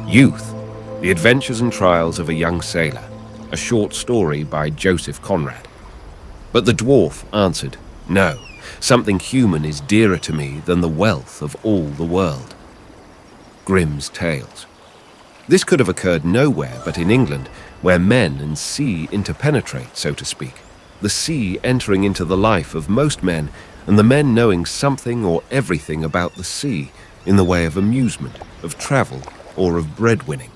Youth, The Adventures and Trials of a Young Sailor, a short story by Joseph Conrad. But the dwarf answered, "No, something human is dearer to me than the wealth of all the world." Grimm's Tales. This could have occurred nowhere but in England, where men and sea interpenetrate, so to speak. The sea entering into the life of most men, and the men knowing something or everything about the sea in the way of amusement, of travel, or of breadwinning.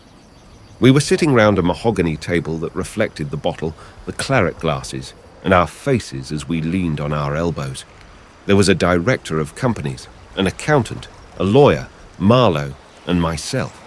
We were sitting round a mahogany table that reflected the bottle, the claret glasses, and our faces as we leaned on our elbows. There was a director of companies, an accountant, a lawyer, Marlowe, and myself.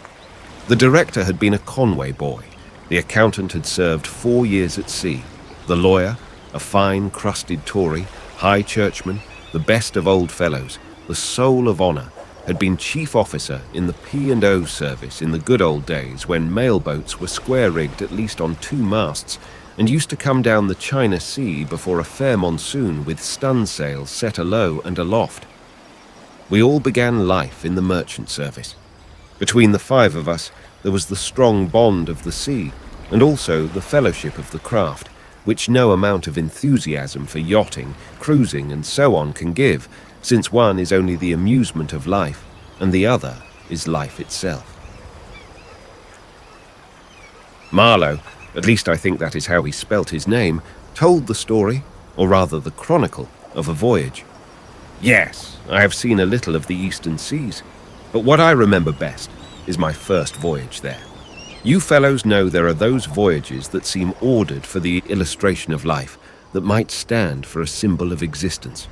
The director had been a Conway boy. The accountant had served 4 years at sea. The lawyer, a fine, crusted Tory, high churchman, the best of old fellows, the soul of honour, had been chief officer in the P&O service in the good old days when mail boats were square-rigged at least on 2 masts and used to come down the China Sea before a fair monsoon with stun sails set alow and aloft. We all began life in the merchant service. Between the 5 of us, there was the strong bond of the sea, and also the fellowship of the craft, which no amount of enthusiasm for yachting, cruising, and so on can give, since one is only the amusement of life, and the other is life itself. Marlowe, at least I think that is how he spelt his name, told the story, or rather the chronicle, of a voyage. Yes, I have seen a little of the eastern seas, but what I remember best is my first voyage there. You fellows know there are those voyages that seem ordered for the illustration of life, that might stand for a symbol of existence.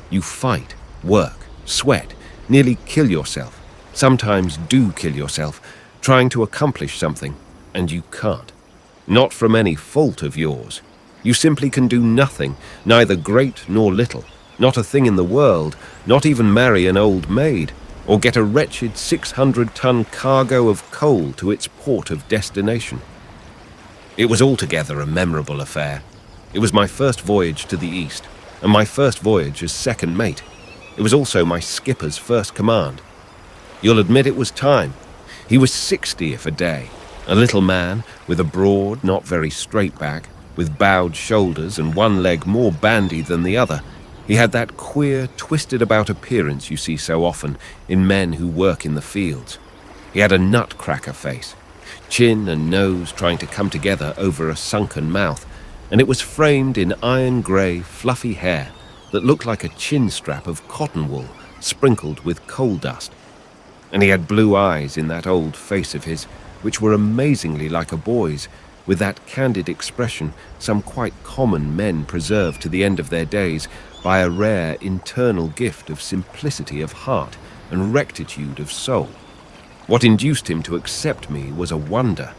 You fight, work, sweat, nearly kill yourself, sometimes do kill yourself, trying to accomplish something, and you can't. Not from any fault of yours. You simply can do nothing, neither great nor little, not a thing in the world, not even marry an old maid, or get a wretched 600-ton cargo of coal to its port of destination. It was altogether a memorable affair. It was my first voyage to the East, and my first voyage as second mate. It was also my skipper's first command. You'll admit it was time. He was 60th a day, a little man with a broad, not very straight back, with bowed shoulders and one leg more bandy than the other. He had that queer, twisted-about appearance you see so often in men who work in the fields. He had a nutcracker face, chin and nose trying to come together over a sunken mouth, and it was framed in iron-grey, fluffy hair that looked like a chin strap of cotton wool sprinkled with coal dust. And he had blue eyes in that old face of his, which were amazingly like a boy's, with that candid expression some quite common men preserve to the end of their days by a rare internal gift of simplicity of heart and rectitude of soul. What induced him to accept me was a wonder.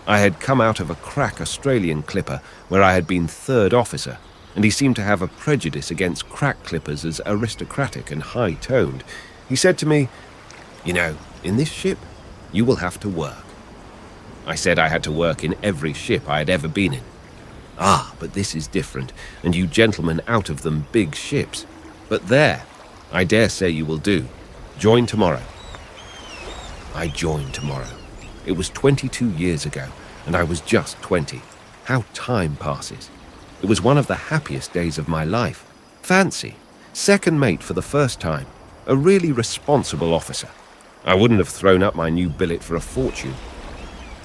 I had come out of a crack Australian clipper where I had been 3rd officer, and he seemed to have a prejudice against crack clippers as aristocratic and high-toned. He said to me, "You know, in this ship, you will have to work." I said I had to work in every ship I had ever been in. "Ah, but this is different, and you gentlemen out of them big ships. But there, I dare say you will do. Join tomorrow." I joined tomorrow. It was 22 years ago, and I was just 20. How time passes. It was one of the happiest days of my life. Fancy, second mate for the first time, a really responsible officer. I wouldn't have thrown up my new billet for a fortune.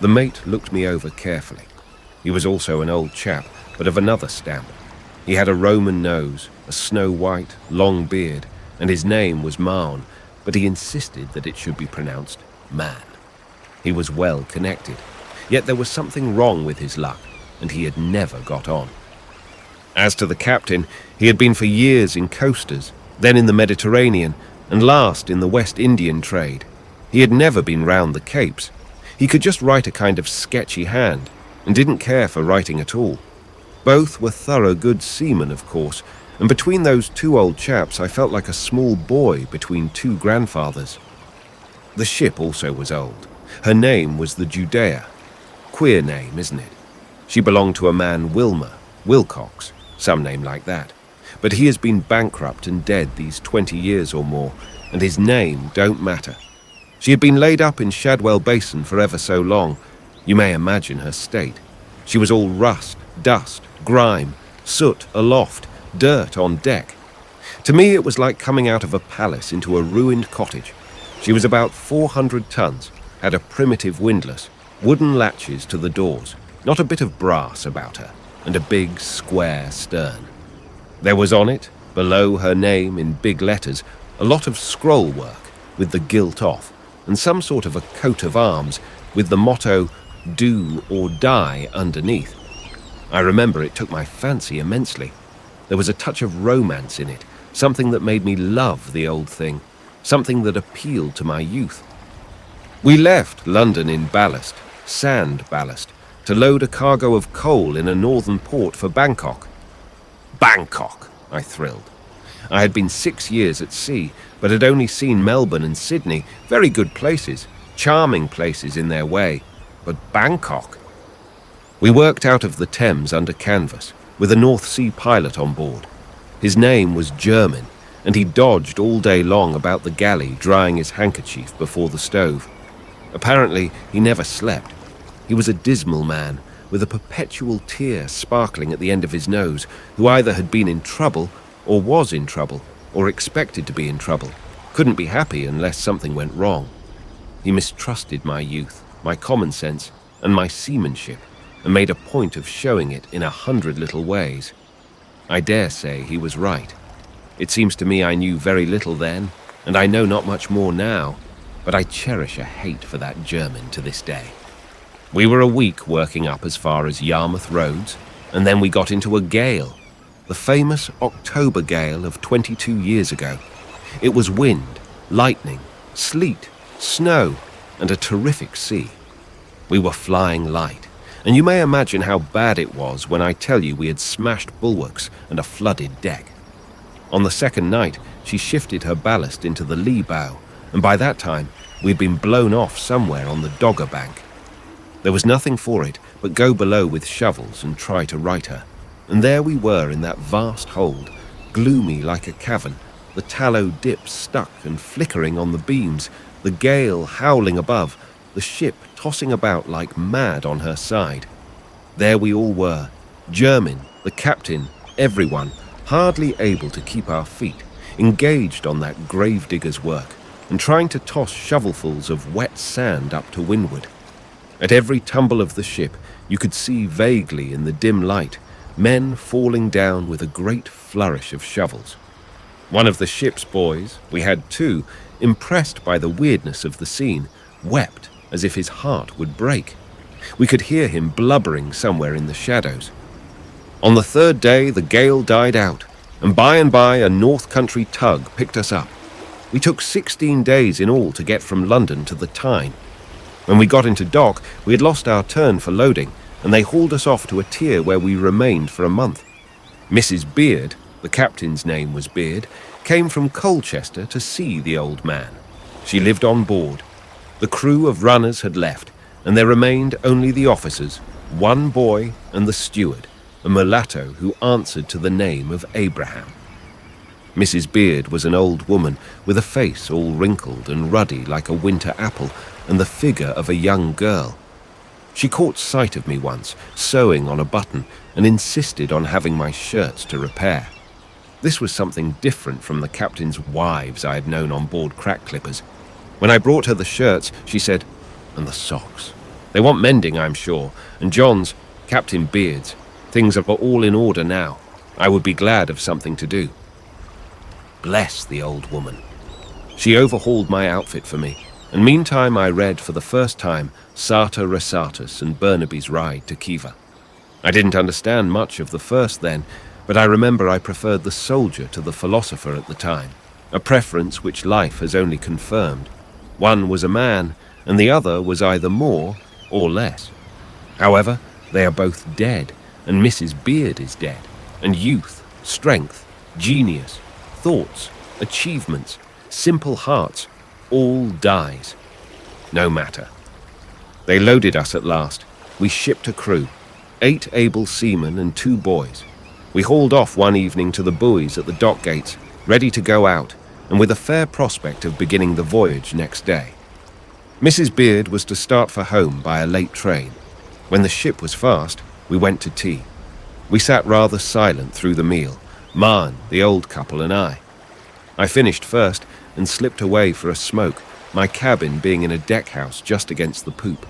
The mate looked me over carefully. He was also an old chap, but of another stamp. He had a Roman nose, a snow-white, long beard, and his name was Marn, but he insisted that it should be pronounced Man. He was well connected, yet there was something wrong with his luck, and he had never got on. As to the captain, he had been for years in coasters, then in the Mediterranean, and last in the West Indian trade. He had never been round the Capes. He could just write a kind of sketchy hand, and didn't care for writing at all. Both were thorough good seamen, of course, and between those 2 old chaps I felt like a small boy between 2 grandfathers. The ship also was old. Her name was the Judea. Queer name, isn't it? She belonged to a man Wilcox, some name like that. But he has been bankrupt and dead these 20 years or more, and his name don't matter. She had been laid up in Shadwell Basin for ever so long. You may imagine her state. She was all rust, dust, grime, soot aloft, dirt on deck. To me, it was like coming out of a palace into a ruined cottage. She was about 400 tons, had a primitive windlass, wooden latches to the doors, not a bit of brass about her, and a big, square stern. There was on it, below her name in big letters, a lot of scroll work with the gilt off, and some sort of a coat of arms with the motto, "Do or Die," underneath. I remember it took my fancy immensely. There was a touch of romance in it, something that made me love the old thing, something that appealed to my youth. We left London in ballast, sand ballast, to load a cargo of coal in a northern port for Bangkok. Bangkok, I thrilled. I had been 6 years at sea, but had only seen Melbourne and Sydney, very good places, charming places in their way. But Bangkok? We worked out of the Thames under canvas, with a North Sea pilot on board. His name was German, and he dodged all day long about the galley drying his handkerchief before the stove. Apparently, he never slept. He was a dismal man, with a perpetual tear sparkling at the end of his nose, who either had been in trouble, or was in trouble, or expected to be in trouble, couldn't be happy unless something went wrong. He mistrusted my youth, my common sense, and my seamanship, and made a point of showing it in 100 little ways. I dare say he was right. It seems to me I knew very little then, and I know not much more now, but I cherish a hate for that German to this day. We were a week working up as far as Yarmouth Roads, and then we got into a gale, the famous October gale of 22 years ago. It was wind, lightning, sleet, snow, and a terrific sea. We were flying light, and you may imagine how bad it was when I tell you we had smashed bulwarks and a flooded deck. On the second night, she shifted her ballast into the lee bow, and by that time, we'd been blown off somewhere on the Dogger Bank. There was nothing for it but go below with shovels and try to right her. And there we were in that vast hold, gloomy like a cavern, the tallow dips stuck and flickering on the beams, the gale howling above, the ship tossing about like mad on her side. There we all were, German, the captain, everyone, hardly able to keep our feet, engaged on that gravedigger's work, and trying to toss shovelfuls of wet sand up to windward. At every tumble of the ship, you could see vaguely in the dim light men falling down with a great flourish of shovels. One of the ship's boys, we had two, impressed by the weirdness of the scene, wept as if his heart would break. We could hear him blubbering somewhere in the shadows. On the third day, the gale died out, and by a North Country tug picked us up. We took 16 days in all to get from London to the Tyne. When we got into dock, we had lost our turn for loading, and they hauled us off to a tier where we remained for a month. Mrs. Beard, the captain's name was Beard, came from Colchester to see the old man. She lived on board. The crew of runners had left, and there remained only the officers, one boy and the steward, a mulatto who answered to the name of Abraham. Mrs. Beard was an old woman with a face all wrinkled and ruddy like a winter apple, and the figure of a young girl. She caught sight of me once, sewing on a button, and insisted on having my shirts to repair. This was something different from the captain's wives I had known on board crack clippers. When I brought her the shirts, she said, "And the socks. They want mending, I'm sure, and John's, Captain Beard's, things are all in order now. I would be glad of something to do." Bless the old woman. She overhauled my outfit for me, and meantime I read for the first time Sartor Resartus and Burnaby's Ride to Khiva. I didn't understand much of the first then, but I remember I preferred the soldier to the philosopher at the time, a preference which life has only confirmed. One was a man, and the other was either more or less. However, they are both dead, and Mrs. Beard is dead, and youth, strength, genius, thoughts, achievements, simple hearts, all dies. No matter. They loaded us at last. We shipped a crew, 8 able seamen and 2 boys. We hauled off one evening to the buoys at the dock gates, ready to go out, and with a fair prospect of beginning the voyage next day. Mrs. Beard was to start for home by a late train. When the ship was fast, we went to tea. We sat rather silent through the meal, Marn, the old couple, and I. I finished first and slipped away for a smoke, my cabin being in a deck house just against the poop.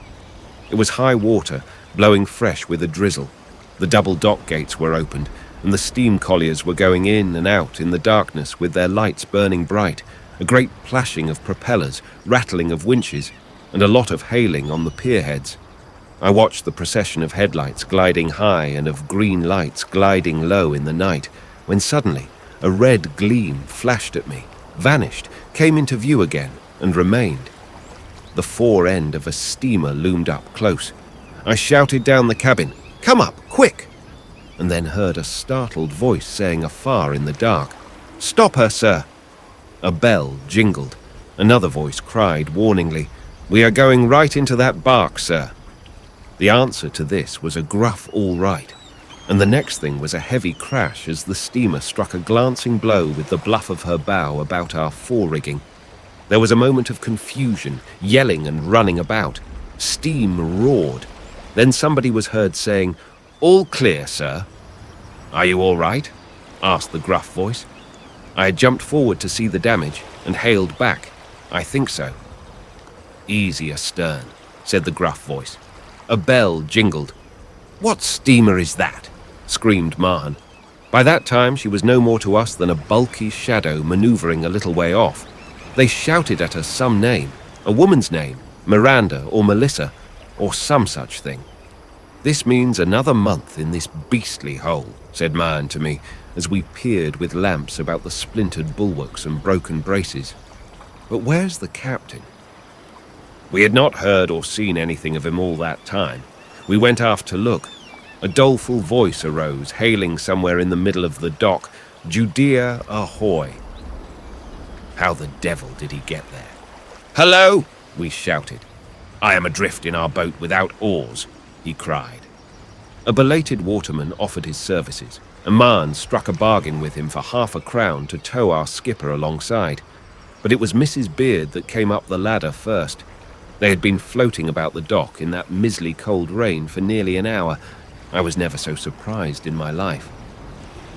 It was high water, blowing fresh with a drizzle. The double dock gates were opened, and the steam colliers were going in and out in the darkness with their lights burning bright, a great plashing of propellers, rattling of winches, and a lot of hailing on the pierheads. I watched the procession of headlights gliding high and of green lights gliding low in the night, when suddenly a red gleam flashed at me, vanished, came into view again, and remained. The fore end of a steamer loomed up close. I shouted down the cabin, "Come up, quick!" and then heard a startled voice saying afar in the dark, "Stop her, sir!" A bell jingled. Another voice cried warningly, "We are going right into that bark, sir." The answer to this was a gruff "all right," and the next thing was a heavy crash as the steamer struck a glancing blow with the bluff of her bow about our fore-rigging. There was a moment of confusion, yelling and running about. Steam roared. Then somebody was heard saying, "All clear, sir." "Are you all right?" asked the gruff voice. I had jumped forward to see the damage and hailed back, "I think so." "Easy astern," said the gruff voice. A bell jingled. "What steamer is that?" screamed Mahan. By that time she was no more to us than a bulky shadow manoeuvring a little way off. They shouted at us some name, a woman's name, Miranda or Melissa, or some such thing. "This means another month in this beastly hole," said Mahan to me, as we peered with lamps about the splintered bulwarks and broken braces. "But where's the captain?" We had not heard or seen anything of him all that time. We went aft to look. A doleful voice arose, hailing somewhere in the middle of the dock, "Judea ahoy!" How the devil did he get there? "Hello!" we shouted. "I am adrift in our boat without oars," he cried. A belated waterman offered his services, and Marn struck a bargain with him for £0.50 to tow our skipper alongside. But it was Mrs. Beard that came up the ladder first. They had been floating about the dock in that mizzly cold rain for nearly an hour. I was never so surprised in my life.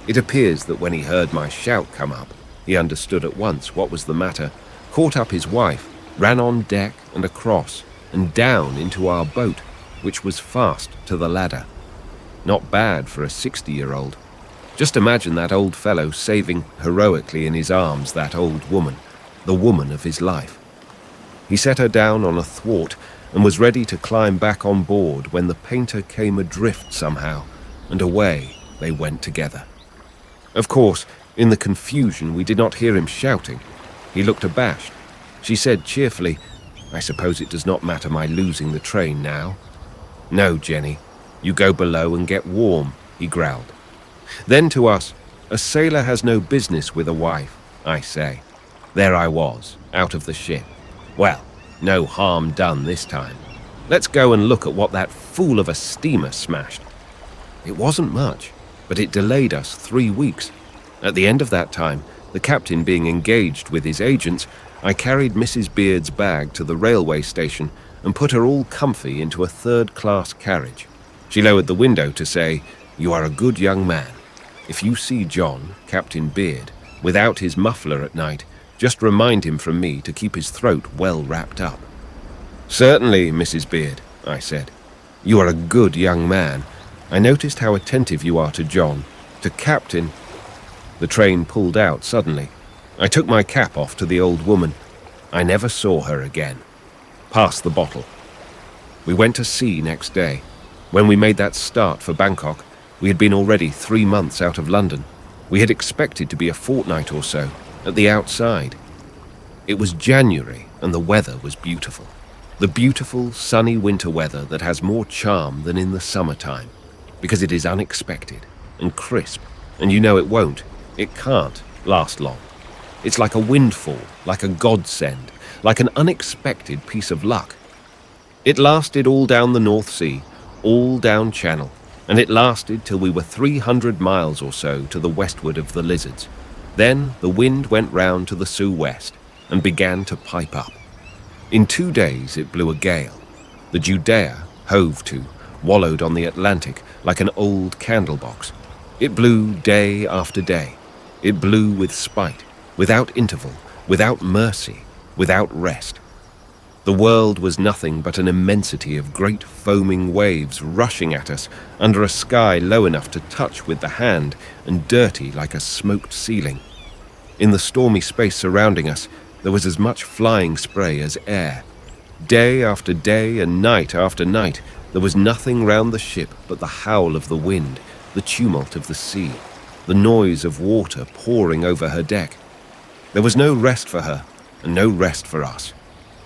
It appears that when he heard my shout come up, he understood at once what was the matter, caught up his wife, ran on deck and across, and down into our boat, which was fast to the ladder. Not bad for a 60-year-old. Just imagine that old fellow saving heroically in his arms that old woman, the woman of his life. He set her down on a thwart and was ready to climb back on board when the painter came adrift somehow, and away they went together. Of course, in the confusion we did not hear him shouting. He looked abashed. She said cheerfully, "I suppose it does not matter my losing the train now." "No, Jenny, you go below and get warm," he growled. Then to us, "A sailor has no business with a wife," I say. There I was, out of the ship. Well, no harm done this time. Let's go and look at what that fool of a steamer smashed. It wasn't much, but it delayed us 3 weeks. At the end of that time, the captain being engaged with his agents, I carried Mrs. Beard's bag to the railway station and put her all comfy into a third-class carriage. She lowered the window to say, "You are a good young man. If you see John, Captain Beard, without his muffler at night, just remind him from me to keep his throat well wrapped up." "Certainly, Mrs. Beard," I said. "You are a good young man. I noticed how attentive you are to John, to Captain—" The train pulled out suddenly. I took my cap off to the old woman. I never saw her again. Pass the bottle. We went to sea next day. When we made that start for Bangkok, we had been already 3 months out of London. We had expected to be a fortnight or so, at the outside. It was January and the weather was beautiful. The beautiful, sunny winter weather that has more charm than in the summertime, because it is unexpected and crisp, and you know it can't last long. It's like a windfall, like a godsend, like an unexpected piece of luck. It lasted all down the North Sea, all down Channel, and it lasted till we were 300 miles or so to the westward of the Lizards. Then the wind went round to the sou-west and began to pipe up. In 2 days it blew a gale. The Judea, hove to, wallowed on the Atlantic like an old candle box. It blew day after day. It blew with spite, without interval, without mercy, without rest. The world was nothing but an immensity of great foaming waves rushing at us under a sky low enough to touch with the hand and dirty like a smoked ceiling. In the stormy space surrounding us, there was as much flying spray as air. Day after day and night after night, there was nothing round the ship but the howl of the wind, the tumult of the sea, the noise of water pouring over her deck. There was no rest for her, and no rest for us.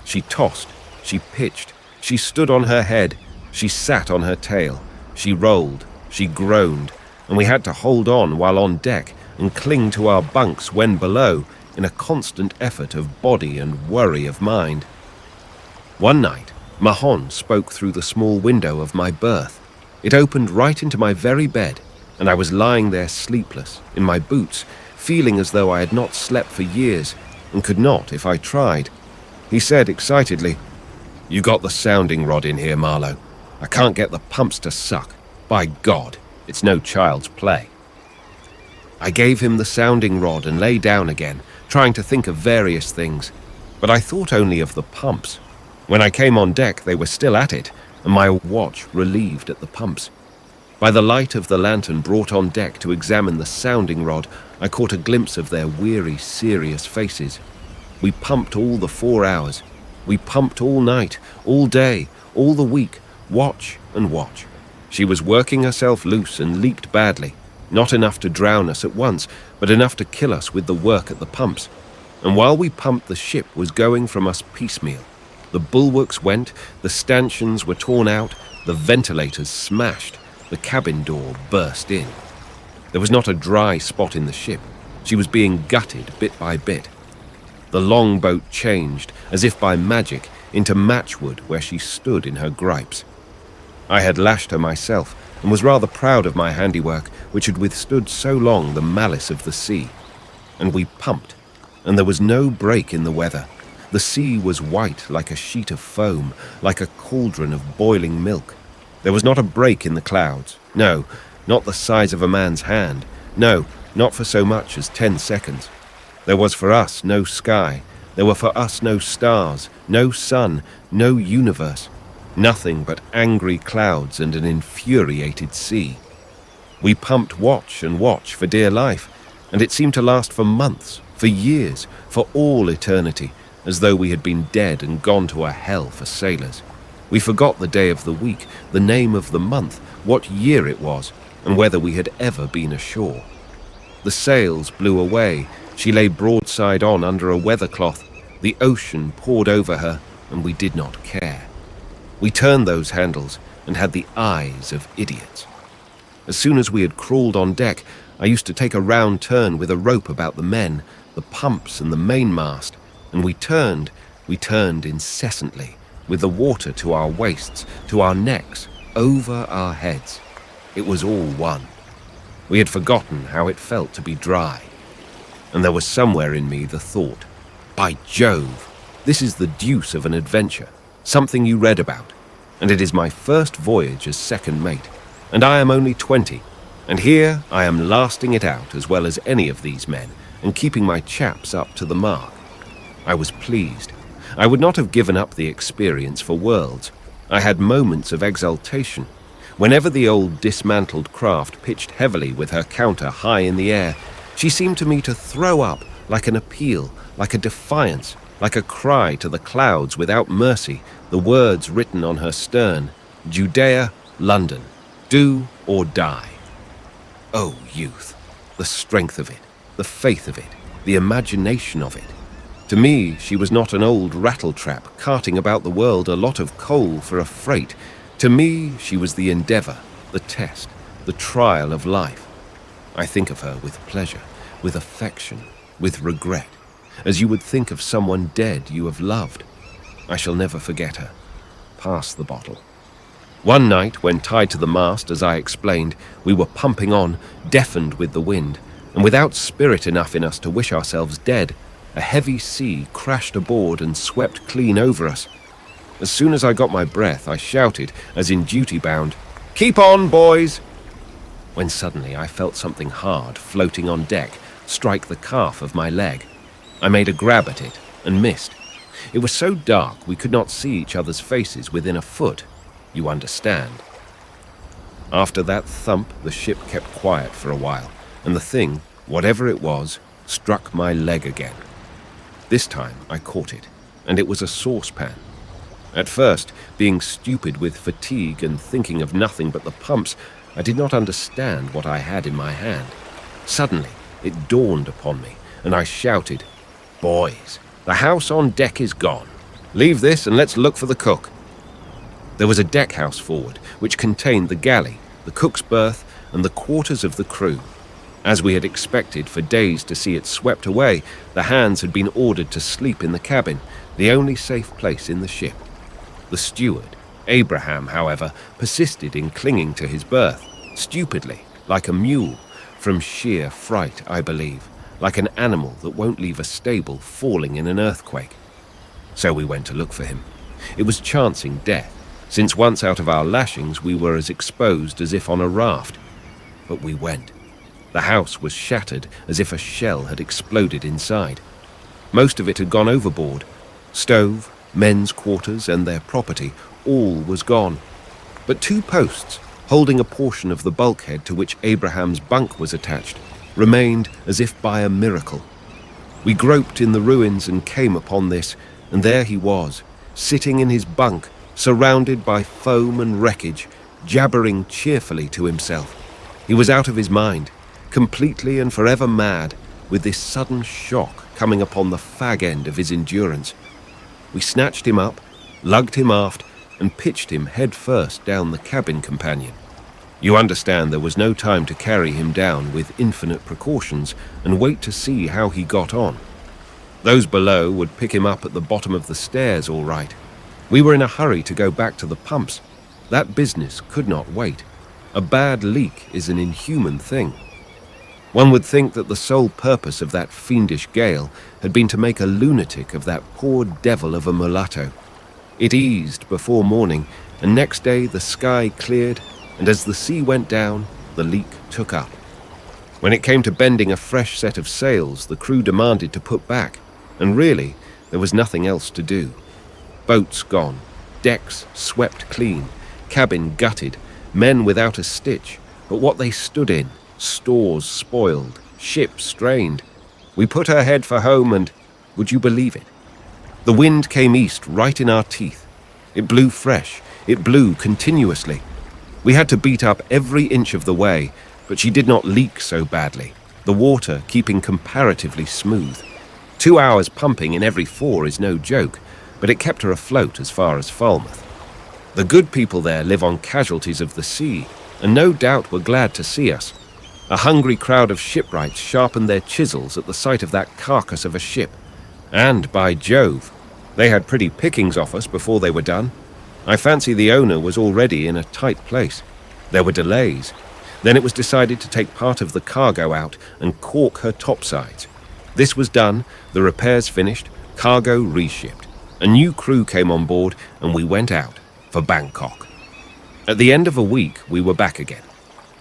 She tossed, she pitched, she stood on her head, she sat on her tail, she rolled, she groaned, and we had to hold on while on deck and cling to our bunks when below in a constant effort of body and worry of mind. One night, Mahon spoke through the small window of my berth. It opened right into my very bed, and I was lying there sleepless, in my boots, feeling as though I had not slept for years, and could not if I tried. He said excitedly, "You got the sounding rod in here, Marlowe. I can't get the pumps to suck. By God, it's no child's play." I gave him the sounding rod and lay down again, trying to think of various things, but I thought only of the pumps. When I came on deck, they were still at it, and my watch relieved at the pumps. By the light of the lantern brought on deck to examine the sounding rod, I caught a glimpse of their weary, serious faces. We pumped all the 4 hours. We pumped all night, all day, all the week, watch and watch. She was working herself loose and leaked badly, not enough to drown us at once, but enough to kill us with the work at the pumps. And while we pumped, the ship was going from us piecemeal. The bulwarks went, the stanchions were torn out, the ventilators smashed, the cabin door burst in. There was not a dry spot in the ship. She was being gutted bit by bit. The longboat changed, as if by magic, into matchwood where she stood in her gripes. I had lashed her myself, and was rather proud of my handiwork, which had withstood so long the malice of the sea. And we pumped, and there was no break in the weather. The sea was white like a sheet of foam, like a cauldron of boiling milk. There was not a break in the clouds. No, not the size of a man's hand. No, not for so much as 10 seconds. There was for us no sky. There were for us no stars, no sun, no universe. Nothing but angry clouds and an infuriated sea. We pumped watch and watch for dear life, and it seemed to last for months, for years, for all eternity, as though we had been dead and gone to a hell for sailors. We forgot the day of the week, the name of the month, what year it was, and whether we had ever been ashore. The sails blew away. She lay broadside on under a weathercloth. The ocean poured over her, and we did not care. We turned those handles and had the eyes of idiots. As soon as we had crawled on deck, I used to take a round turn with a rope about the men, the pumps and the mainmast, and we turned incessantly, with the water to our waists, to our necks, over our heads. It was all one. We had forgotten how it felt to be dry. And there was somewhere in me the thought, by Jove, this is the deuce of an adventure, something you read about, and it is my first voyage as second mate, and I am only 20, and here I am lasting it out as well as any of these men, and keeping my chaps up to the mark. I was pleased. I would not have given up the experience for worlds. I had moments of exultation. Whenever the old dismantled craft pitched heavily with her counter high in the air, she seemed to me to throw up like an appeal, like a defiance, like a cry to the clouds without mercy, the words written on her stern, Judea, London, do or die. Oh, youth, the strength of it, the faith of it, the imagination of it. To me, she was not an old rattletrap carting about the world a lot of coal for a freight. To me, she was the endeavor, the test, the trial of life. I think of her with pleasure, with affection, with regret, as you would think of someone dead you have loved. I shall never forget her. Pass the bottle. One night, when tied to the mast, as I explained, we were pumping on, deafened with the wind, and without spirit enough in us to wish ourselves dead. a heavy sea crashed aboard and swept clean over us. As soon as I got my breath, I shouted, as in duty bound, "Keep on, boys!" When suddenly I felt something hard floating on deck strike the calf of my leg. I made a grab at it and missed. It was so dark we could not see each other's faces within a foot, you understand. After that thump, the ship kept quiet for a while, and the thing, whatever it was, struck my leg again. This time I caught it, and it was a saucepan. At first, being stupid with fatigue and thinking of nothing but the pumps, I did not understand what I had in my hand. Suddenly, it dawned upon me, and I shouted, "Boys, the house on deck is gone. Leave this and let's look for the cook." There was a deck house forward, which contained the galley, the cook's berth, and the quarters of the crew. As we had expected for days to see it swept away, the hands had been ordered to sleep in the cabin, the only safe place in the ship. The steward, Abraham, however, persisted in clinging to his berth, stupidly, like a mule, from sheer fright, I believe, like an animal that won't leave a stable falling in an earthquake. So we went to look for him. It was chancing death, since once out of our lashings we were as exposed as if on a raft. But we went. The house was shattered as if a shell had exploded inside. Most of it had gone overboard. Stove, men's quarters, and their property, all was gone. But 2 posts, holding a portion of the bulkhead to which Abraham's bunk was attached, remained as if by a miracle. We groped in the ruins and came upon this, and there he was, sitting in his bunk, surrounded by foam and wreckage, jabbering cheerfully to himself. He was out of his mind, completely and forever mad, with this sudden shock coming upon the fag end of his endurance. We snatched him up, lugged him aft, and pitched him head first down the cabin companion. You understand there was no time to carry him down with infinite precautions and wait to see how he got on. Those below would pick him up at the bottom of the stairs all right. We were in a hurry to go back to the pumps. That business could not wait. A bad leak is an inhuman thing. One would think that the sole purpose of that fiendish gale had been to make a lunatic of that poor devil of a mulatto. It eased before morning, and next day the sky cleared, and as the sea went down, the leak took up. When it came to bending a fresh set of sails, the crew demanded to put back, and really, there was nothing else to do. Boats gone, decks swept clean, cabin gutted, men without a stitch, but what they stood in, stores spoiled, ship strained. We put her head for home and, would you believe it? The wind came east right in our teeth. It blew fresh, it blew continuously. We had to beat up every inch of the way, but she did not leak so badly, the water keeping comparatively smooth. 2 hours pumping in every 4 is no joke, but it kept her afloat as far as Falmouth. The good people there live on casualties of the sea, and no doubt were glad to see us. A hungry crowd of shipwrights sharpened their chisels at the sight of that carcass of a ship. And, by Jove, they had pretty pickings off us before they were done. I fancy the owner was already in a tight place. There were delays. Then it was decided to take part of the cargo out and caulk her topsides. This was done, the repairs finished, cargo reshipped. A new crew came on board, and we went out for Bangkok. At the end of a week, we were back again.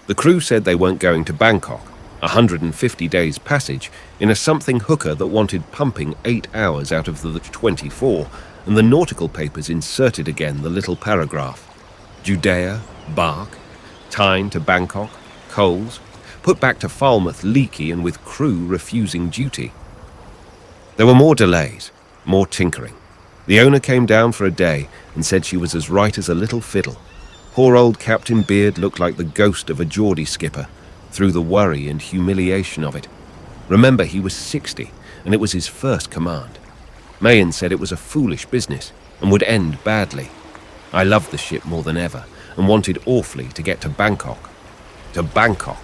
The crew said they weren't going to Bangkok, 150 days passage, in a something hooker that wanted pumping 8 hours out of the 24, and the nautical papers inserted again the little paragraph. Judea, bark, Tyne to Bangkok, coals, put back to Falmouth leaky and with crew refusing duty. There were more delays, more tinkering. The owner came down for a day and said she was as right as a little fiddle. Poor old Captain Beard looked like the ghost of a Geordie skipper, through the worry and humiliation of it. Remember, he was 60, and it was his first command. Mayen said it was a foolish business, and would end badly. I loved the ship more than ever, and wanted awfully to get to Bangkok. To Bangkok.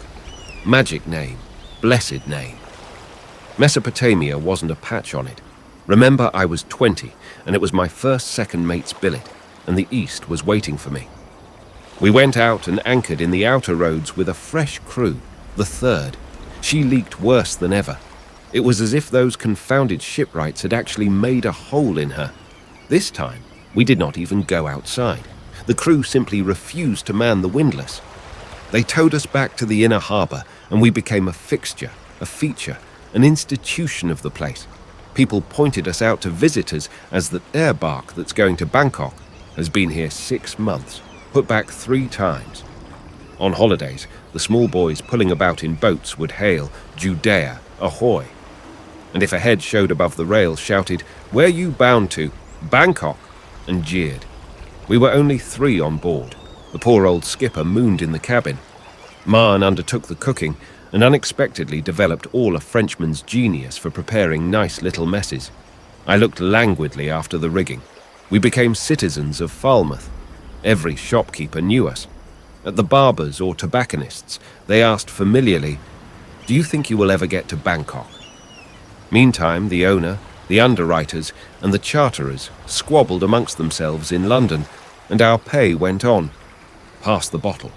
Magic name, blessed name. Mesopotamia wasn't a patch on it. Remember, I was 20, and it was my first second mate's billet, and the East was waiting for me. We went out and anchored in the outer roads with a fresh crew, the third. She leaked worse than ever. It was as if those confounded shipwrights had actually made a hole in her. This time, we did not even go outside. The crew simply refused to man the windlass. They towed us back to the inner harbour, and we became a fixture, a feature, an institution of the place. People pointed us out to visitors as the air bark that's going to Bangkok has been here 6 months, put back 3 times. On holidays, the small boys pulling about in boats would hail, "Judea, ahoy!" And if a head showed above the rail, shouted, "Where you bound to? Bangkok!" and jeered. We were only 3 on board. The poor old skipper mooned in the cabin. Marn undertook the cooking and unexpectedly developed all a Frenchman's genius for preparing nice little messes. I looked languidly after the rigging. We became citizens of Falmouth. Every shopkeeper knew us. At the barbers or tobacconists, they asked familiarly, "Do you think you will ever get to Bangkok?" Meantime, the owner, the underwriters, and the charterers squabbled amongst themselves in London, and our pay went on. Pass the bottle.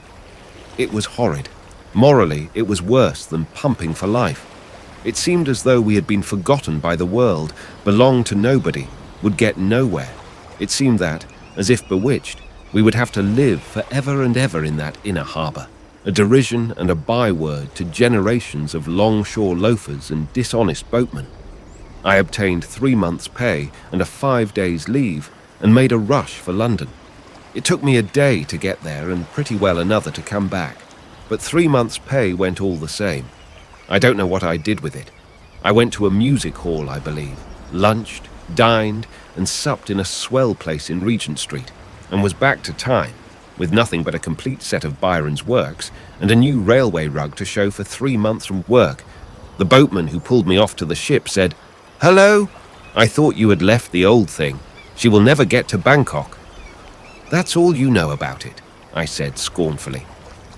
It was horrid. Morally, it was worse than pumping for life. It seemed as though we had been forgotten by the world, belonged to nobody, would get nowhere. It seemed that, as if bewitched, we would have to live for ever and ever in that inner harbour, a derision and a byword to generations of longshore loafers and dishonest boatmen. I obtained 3 months' pay and a 5 days' leave, and made a rush for London. It took me a day to get there and pretty well another to come back, but 3 months' pay went all the same. I don't know what I did with it. I went to a music hall, I believe, lunched, dined, and supped in a swell place in Regent Street, and was back to time, with nothing but a complete set of Byron's works and a new railway rug to show for 3 months from work. The boatman who pulled me off to the ship said, "Hello, I thought you had left the old thing. She will never get to Bangkok." "That's all you know about it," I said scornfully.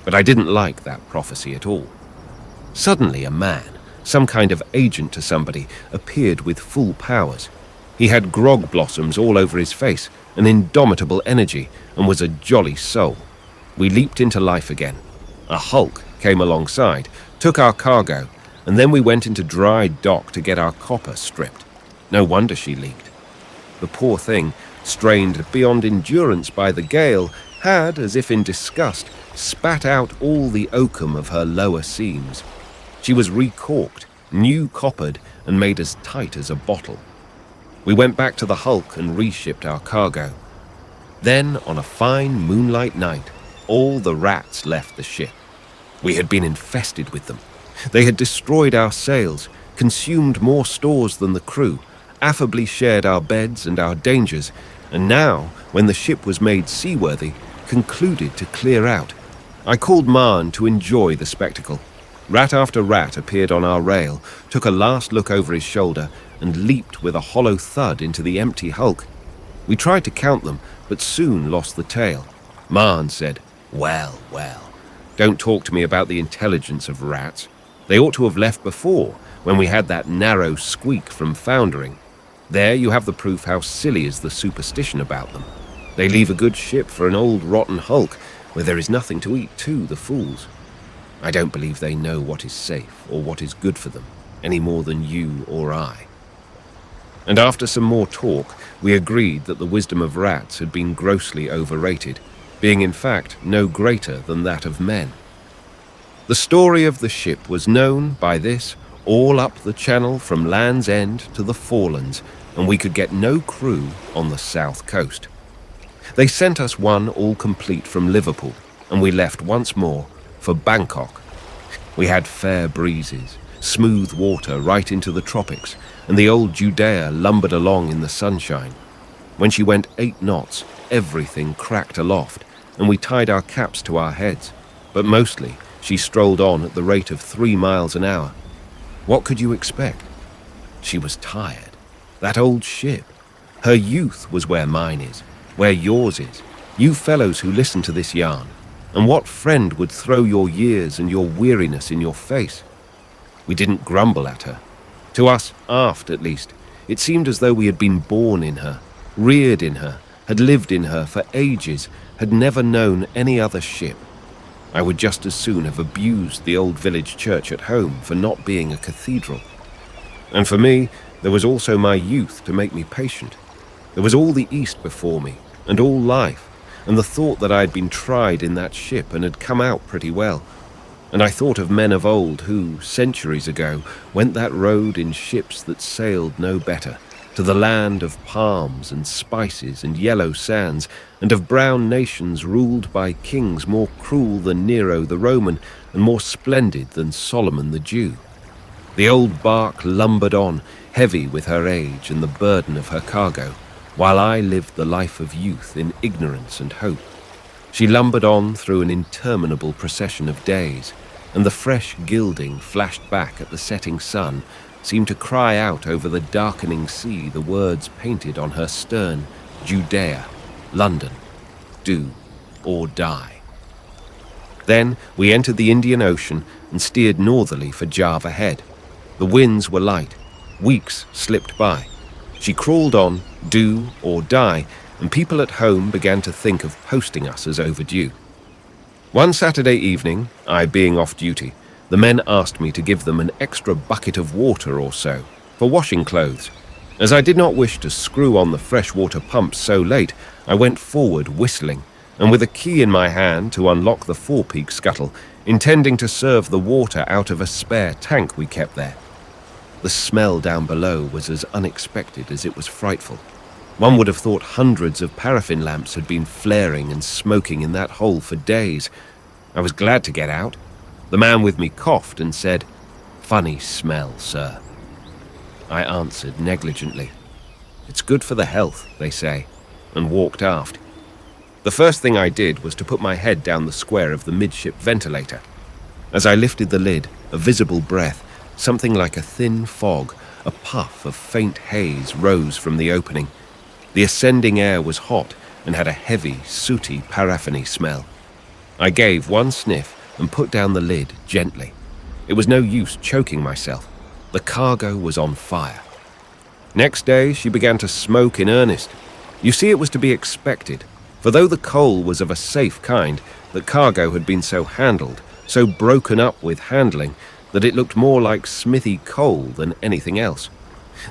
But I didn't like that prophecy at all. Suddenly a man, some kind of agent to somebody, appeared with full powers. He had grog blossoms all over his face, an indomitable energy, and was a jolly soul. We leaped into life again. A hulk came alongside, took our cargo, and then we went into dry dock to get our copper stripped. No wonder she leaked. The poor thing, strained beyond endurance by the gale, had, as if in disgust, spat out all the oakum of her lower seams. She was recorked, new coppered, and made as tight as a bottle. We went back to the hulk and reshipped our cargo. Then, on a fine moonlight night, all the rats left the ship. We had been infested with them. They had destroyed our sails, consumed more stores than the crew, affably shared our beds and our dangers, and now, when the ship was made seaworthy, concluded to clear out. I called Marn to enjoy the spectacle. Rat after rat appeared on our rail, took a last look over his shoulder, and leaped with a hollow thud into the empty hulk. We tried to count them, but soon lost the tale. Marn said, Well, don't talk to me about the intelligence of rats. They ought to have left before, when we had that narrow squeak from foundering. There you have the proof how silly is the superstition about them. They leave a good ship for an old rotten hulk, where there is nothing to eat too, the fools. I don't believe they know what is safe or what is good for them, any more than you or I. And after some more talk, we agreed that the wisdom of rats had been grossly overrated, being in fact no greater than that of men. The story of the ship was known, by this, all up the channel from Land's End to the Forelands, and we could get no crew on the south coast. They sent us one all complete from Liverpool, and we left once more for Bangkok. We had fair breezes, smooth water right into the tropics, and the old Judea lumbered along in the sunshine. When she went 8 knots, everything cracked aloft, and we tied our caps to our heads, but mostly she strolled on at the rate of 3 miles an hour. What could you expect? She was tired. That old ship. Her youth was where mine is, where yours is, you fellows who listen to this yarn. And what friend would throw your years and your weariness in your face? We didn't grumble at her. To us, aft at least, it seemed as though we had been born in her, reared in her, had lived in her for ages, had never known any other ship. I would just as soon have abused the old village church at home for not being a cathedral. And for me, there was also my youth to make me patient. There was all the East before me, and all life, and the thought that I had been tried in that ship and had come out pretty well. And I thought of men of old who, centuries ago, went that road in ships that sailed no better, to the land of palms and spices and yellow sands, and of brown nations ruled by kings more cruel than Nero the Roman, and more splendid than Solomon the Jew. The old bark lumbered on, heavy with her age and the burden of her cargo, while I lived the life of youth in ignorance and hope. She lumbered on through an interminable procession of days, and the fresh gilding flashed back at the setting sun seemed to cry out over the darkening sea the words painted on her stern: Judea, London, do or die. Then we entered the Indian Ocean and steered northerly for Java Head. The winds were light. Weeks slipped by. She crawled on, do or die, and people at home began to think of posting us as overdue. One Saturday evening, I being off duty, the men asked me to give them an extra bucket of water or so for washing clothes. As I did not wish to screw on the freshwater pumps so late, I went forward whistling, and with a key in my hand to unlock the forepeak scuttle, intending to serve the water out of a spare tank we kept there. The smell down below was as unexpected as it was frightful. One would have thought hundreds of paraffin lamps had been flaring and smoking in that hole for days. I was glad to get out. The man with me coughed and said, "Funny smell, sir." I answered negligently, "It's good for the health, they say," and walked aft. The first thing I did was to put my head down the square of the midship ventilator. As I lifted the lid, a visible breath, something like a thin fog, a puff of faint haze rose from the opening. The ascending air was hot and had a heavy, sooty, paraffin-y smell. I gave one sniff and put down the lid gently. It was no use choking myself. The cargo was on fire. Next day, she began to smoke in earnest. You see, it was to be expected, for though the coal was of a safe kind, the cargo had been so handled, so broken up with handling, that it looked more like smithy coal than anything else.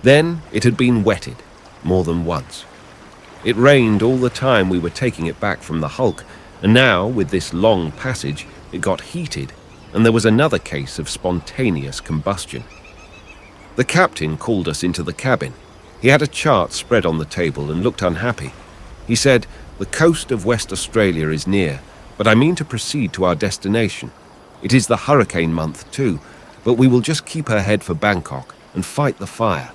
Then it had been wetted, more than once. It rained all the time we were taking it back from the hulk, and now, with this long passage, it got heated, and there was another case of spontaneous combustion. The captain called us into the cabin. He had a chart spread on the table and looked unhappy. He said, "The coast of West Australia is near, but I mean to proceed to our destination. It is the hurricane month too, but we will just keep her head for Bangkok and fight the fire.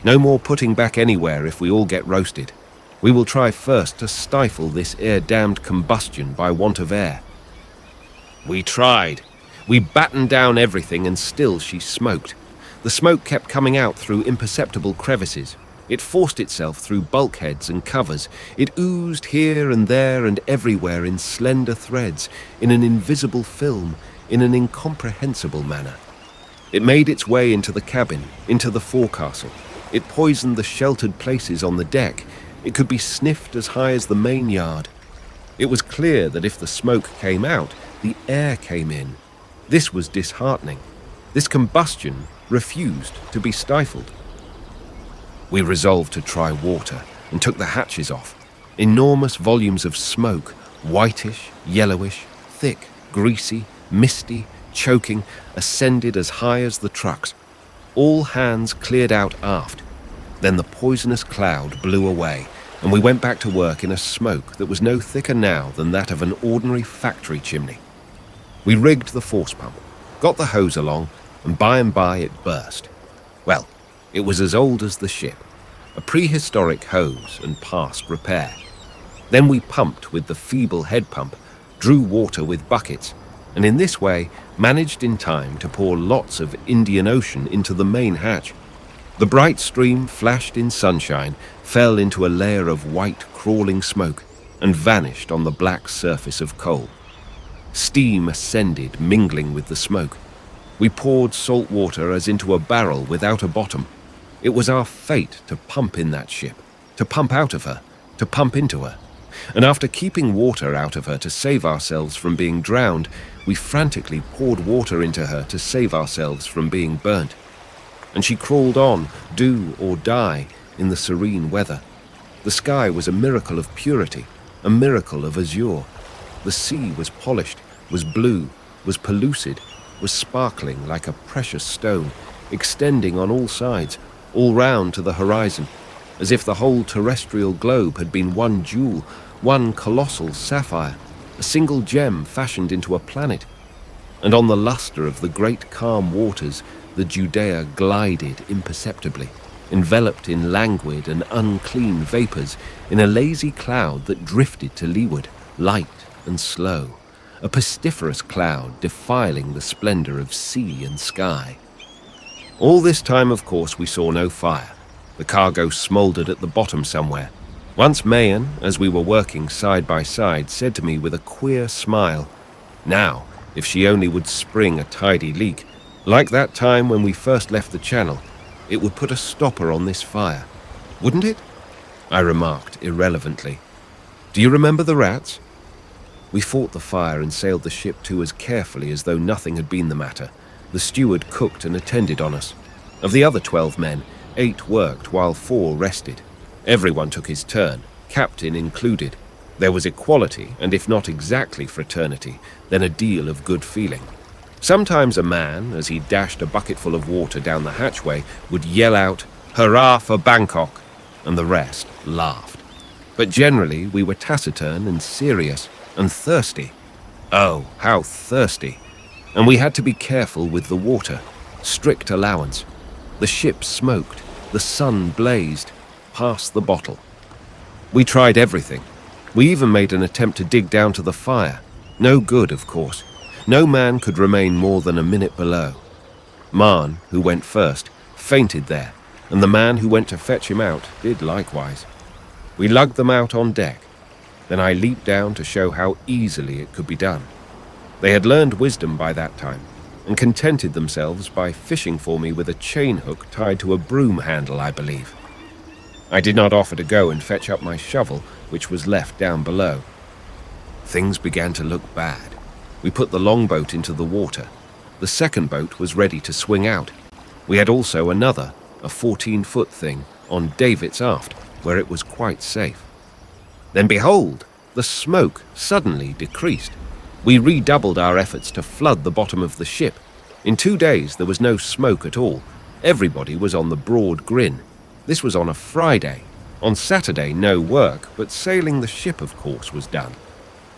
No more putting back anywhere if we all get roasted. We will try first to stifle this air-damned combustion by want of air." We tried. We battened down everything, and still she smoked. The smoke kept coming out through imperceptible crevices. It forced itself through bulkheads and covers. It oozed here and there and everywhere in slender threads, in an invisible film, in an incomprehensible manner. It made its way into the cabin, into the forecastle. It poisoned the sheltered places on the deck. It could be sniffed as high as the main yard. It was clear that if the smoke came out, the air came in. This was disheartening. This combustion refused to be stifled. We resolved to try water and took the hatches off. Enormous volumes of smoke, whitish, yellowish, thick, greasy, misty, choking, ascended as high as the trucks. All hands cleared out aft. Then the poisonous cloud blew away, and we went back to work in a smoke that was no thicker now than that of an ordinary factory chimney. We rigged the force pump, got the hose along, and by it burst. Well, it was as old as the ship, a prehistoric hose and past repair. Then we pumped with the feeble head pump, drew water with buckets, and in this way managed in time to pour lots of Indian Ocean into the main hatch. The bright stream flashed in sunshine, fell into a layer of white crawling smoke, and vanished on the black surface of coal. Steam ascended, mingling with the smoke. We poured salt water as into a barrel without a bottom. It was our fate to pump in that ship, to pump out of her, to pump into her. And after keeping water out of her to save ourselves from being drowned, we frantically poured water into her to save ourselves from being burnt. and she crawled on, do or die, in the serene weather. The sky was a miracle of purity, a miracle of azure. The sea was polished, was blue, was pellucid, was sparkling like a precious stone, extending on all sides, all round to the horizon, as if the whole terrestrial globe had been one jewel, one colossal sapphire, a single gem fashioned into a planet. And on the lustre of the great calm waters, the Judea glided imperceptibly, enveloped in languid and unclean vapours, in a lazy cloud that drifted to leeward, light and slow, a pestiferous cloud defiling the splendour of sea and sky. All this time, of course, we saw no fire. The cargo smouldered at the bottom somewhere. Once Mayan, as we were working side by side, said to me with a queer smile, "Now, if she only would spring a tidy leak, like that time when we first left the channel, it would put a stopper on this fire. Wouldn't it?" I remarked irrelevantly. "Do you remember the rats?" We fought the fire and sailed the ship to as carefully as though nothing had been the matter. The steward cooked and attended on us. Of the other 12 men, 8 worked while 4 rested. Everyone took his turn, captain included. There was equality, and if not exactly fraternity, then a deal of good feeling. Sometimes a man, as he dashed a bucketful of water down the hatchway, would yell out, "Hurrah for Bangkok!" and the rest laughed. But generally we were taciturn and serious and thirsty. Oh, how thirsty! And we had to be careful with the water, strict allowance. The ship smoked, the sun blazed. Pass the bottle. We tried everything. We even made an attempt to dig down to the fire. No good, of course. No man could remain more than a minute below. Marn, who went first, fainted there, and the man who went to fetch him out did likewise. We lugged them out on deck. Then I leaped down to show how easily it could be done. They had learned wisdom by that time, and contented themselves by fishing for me with a chain hook tied to a broom handle, I believe. I did not offer to go and fetch up my shovel, which was left down below. Things began to look bad. We put the longboat into the water. The second boat was ready to swing out. We had also another, a 14-foot thing, on davits aft, where it was quite safe. Then behold, the smoke suddenly decreased. We redoubled our efforts to flood the bottom of the ship. In 2 days there was no smoke at all. Everybody was on the broad grin. This was on a Friday. On Saturday, no work, but sailing the ship, of course, was done.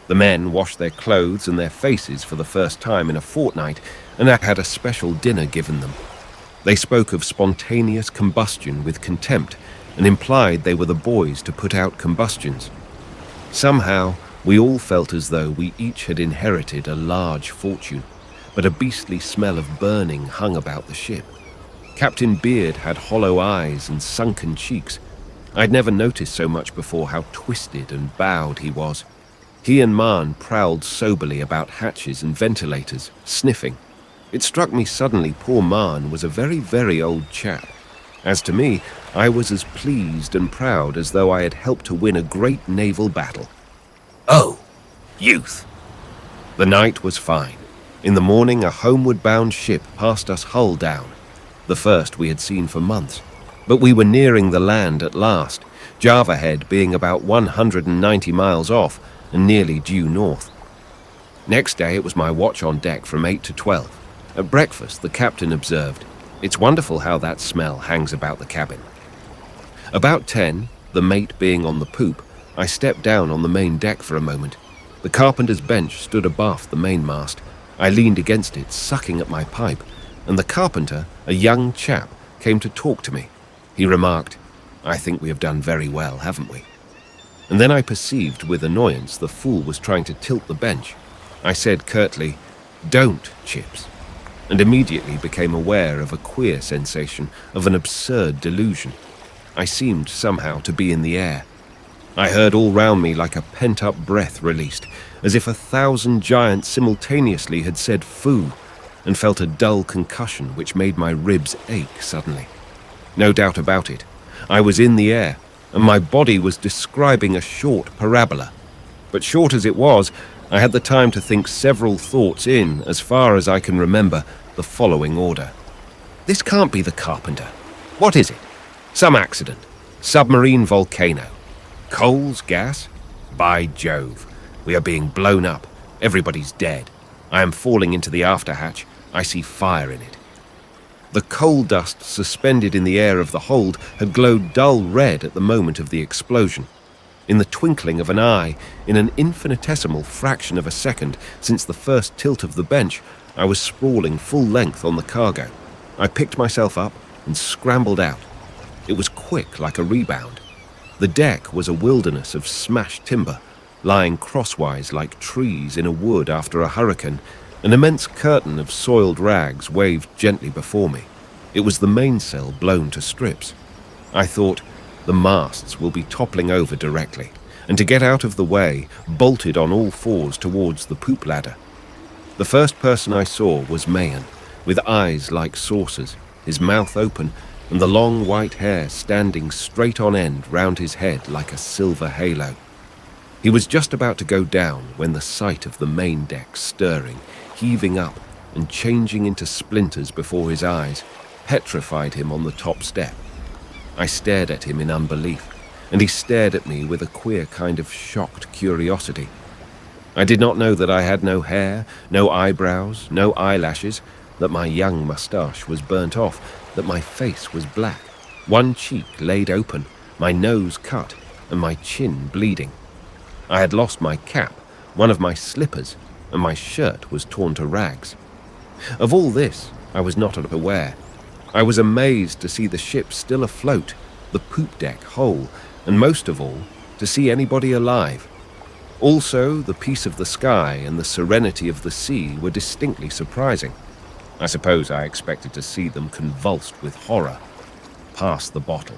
The men washed their clothes and their faces for the first time in a fortnight, and I had a special dinner given them. They spoke of spontaneous combustion with contempt, and implied they were the boys to put out combustions. Somehow, we all felt as though we each had inherited a large fortune, but a beastly smell of burning hung about the ship. Captain Beard had hollow eyes and sunken cheeks. I'd never noticed so much before how twisted and bowed he was. He and Marn prowled soberly about hatches and ventilators, sniffing. It struck me suddenly poor Marn was a very, very old chap. As to me, I was as pleased and proud as though I had helped to win a great naval battle. Oh, youth! The night was fine. In the morning, a homeward-bound ship passed us hull down, the first we had seen for months. But we were nearing the land at last, Java Head being about 190 miles off and nearly due north. Next day it was my watch on deck from 8 to 12. At breakfast, the captain observed, "It's wonderful how that smell hangs about the cabin." About 10, the mate being on the poop, I stepped down on the main deck for a moment. The carpenter's bench stood abaft the mainmast. I leaned against it, sucking at my pipe, and the carpenter, a young chap, came to talk to me. He remarked, "I think we have done very well, haven't we?" And then I perceived with annoyance the fool was trying to tilt the bench. I said curtly, "Don't, Chips," and immediately became aware of a queer sensation, of an absurd delusion. I seemed somehow to be in the air. I heard all round me like a pent-up breath released, as if 1,000 giants simultaneously had said "foo," and felt a dull concussion which made my ribs ache suddenly. No doubt about it, I was in the air, and my body was describing a short parabola. But short as it was, I had the time to think several thoughts in, as far as I can remember, the following order. This can't be the carpenter. What is it? Some accident. Submarine volcano. Coals, gas? By Jove. We are being blown up. Everybody's dead. I am falling into the afterhatch. I see fire in it. The coal dust suspended in the air of the hold had glowed dull red at the moment of the explosion. In the twinkling of an eye, in an infinitesimal fraction of a second since the first tilt of the bench, I was sprawling full length on the cargo. I picked myself up and scrambled out. It was quick like a rebound. The deck was a wilderness of smashed timber, lying crosswise like trees in a wood after a hurricane. An immense curtain of soiled rags waved gently before me. It was the mainsail blown to strips. I thought, the masts will be toppling over directly, and to get out of the way, bolted on all fours towards the poop ladder. The first person I saw was Mayan, with eyes like saucers, his mouth open, and the long white hair standing straight on end round his head like a silver halo. He was just about to go down when the sight of the main deck stirring, heaving up and changing into splinters before his eyes, petrified him on the top step. I stared at him in unbelief, and he stared at me with a queer kind of shocked curiosity. I did not know that I had no hair, no eyebrows, no eyelashes, that my young moustache was burnt off, that my face was black, one cheek laid open, my nose cut, and my chin bleeding. I had lost my cap, one of my slippers, and my shirt was torn to rags. Of all this, I was not aware. I was amazed to see the ship still afloat, the poop deck whole, and most of all, to see anybody alive. Also, the peace of the sky and the serenity of the sea were distinctly surprising. I suppose I expected to see them convulsed with horror. Pass the bottle.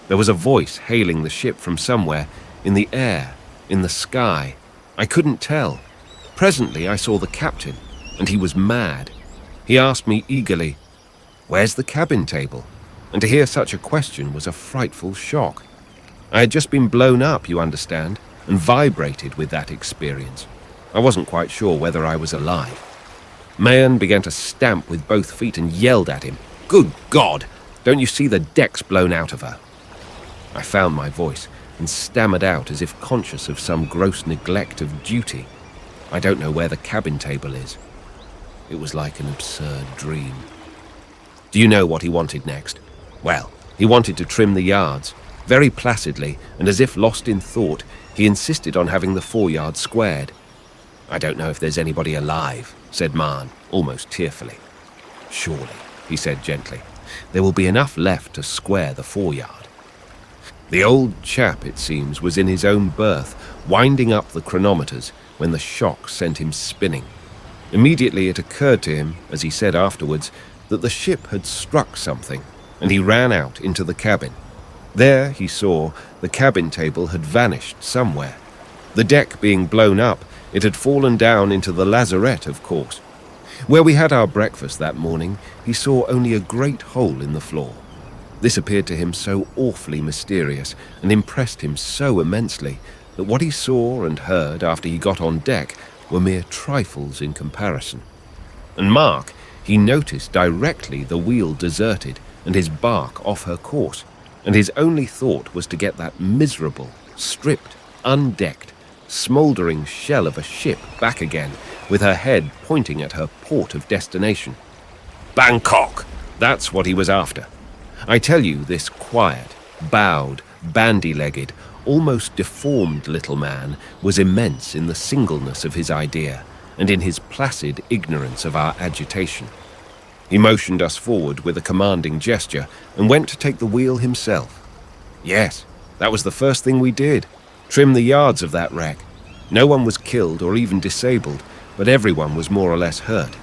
There was a voice hailing the ship from somewhere, in the air, in the sky. I couldn't tell. Presently I saw the captain, and he was mad. He asked me eagerly, "Where's the cabin table?" And to hear such a question was a frightful shock. I had just been blown up, you understand, and vibrated with that experience. I wasn't quite sure whether I was alive. Mayan began to stamp with both feet and yelled at him, "Good God! Don't you see the deck's blown out of her?" I found my voice and stammered out as if conscious of some gross neglect of duty. "I don't know where the cabin table is." It was like an absurd dream. Do you know what he wanted next? Well, he wanted to trim the yards. Very placidly, and as if lost in thought, he insisted on having the foreyard squared. "I don't know if there's anybody alive," said Marn, almost tearfully. "Surely," he said gently, "there will be enough left to square the foreyard." The old chap, it seems, was in his own berth, winding up the chronometers, when the shock sent him spinning. Immediately it occurred to him, as he said afterwards, that the ship had struck something, and he ran out into the cabin. There, he saw, the cabin table had vanished somewhere. The deck being blown up, it had fallen down into the lazarette, of course. Where we had our breakfast that morning, he saw only a great hole in the floor. This appeared to him so awfully mysterious, and impressed him so immensely, that what he saw and heard after he got on deck were mere trifles in comparison. And mark, he noticed directly the wheel deserted and his bark off her course, and his only thought was to get that miserable, stripped, undecked, smouldering shell of a ship back again, with her head pointing at her port of destination. Bangkok! That's what he was after. I tell you, this quiet, bowed, bandy-legged, almost deformed little man was immense in the singleness of his idea, and in his placid ignorance of our agitation. He motioned us forward with a commanding gesture and went to take the wheel himself. Yes, that was the first thing we did. Trim the yards of that wreck. No one was killed or even disabled, but everyone was more or less hurt.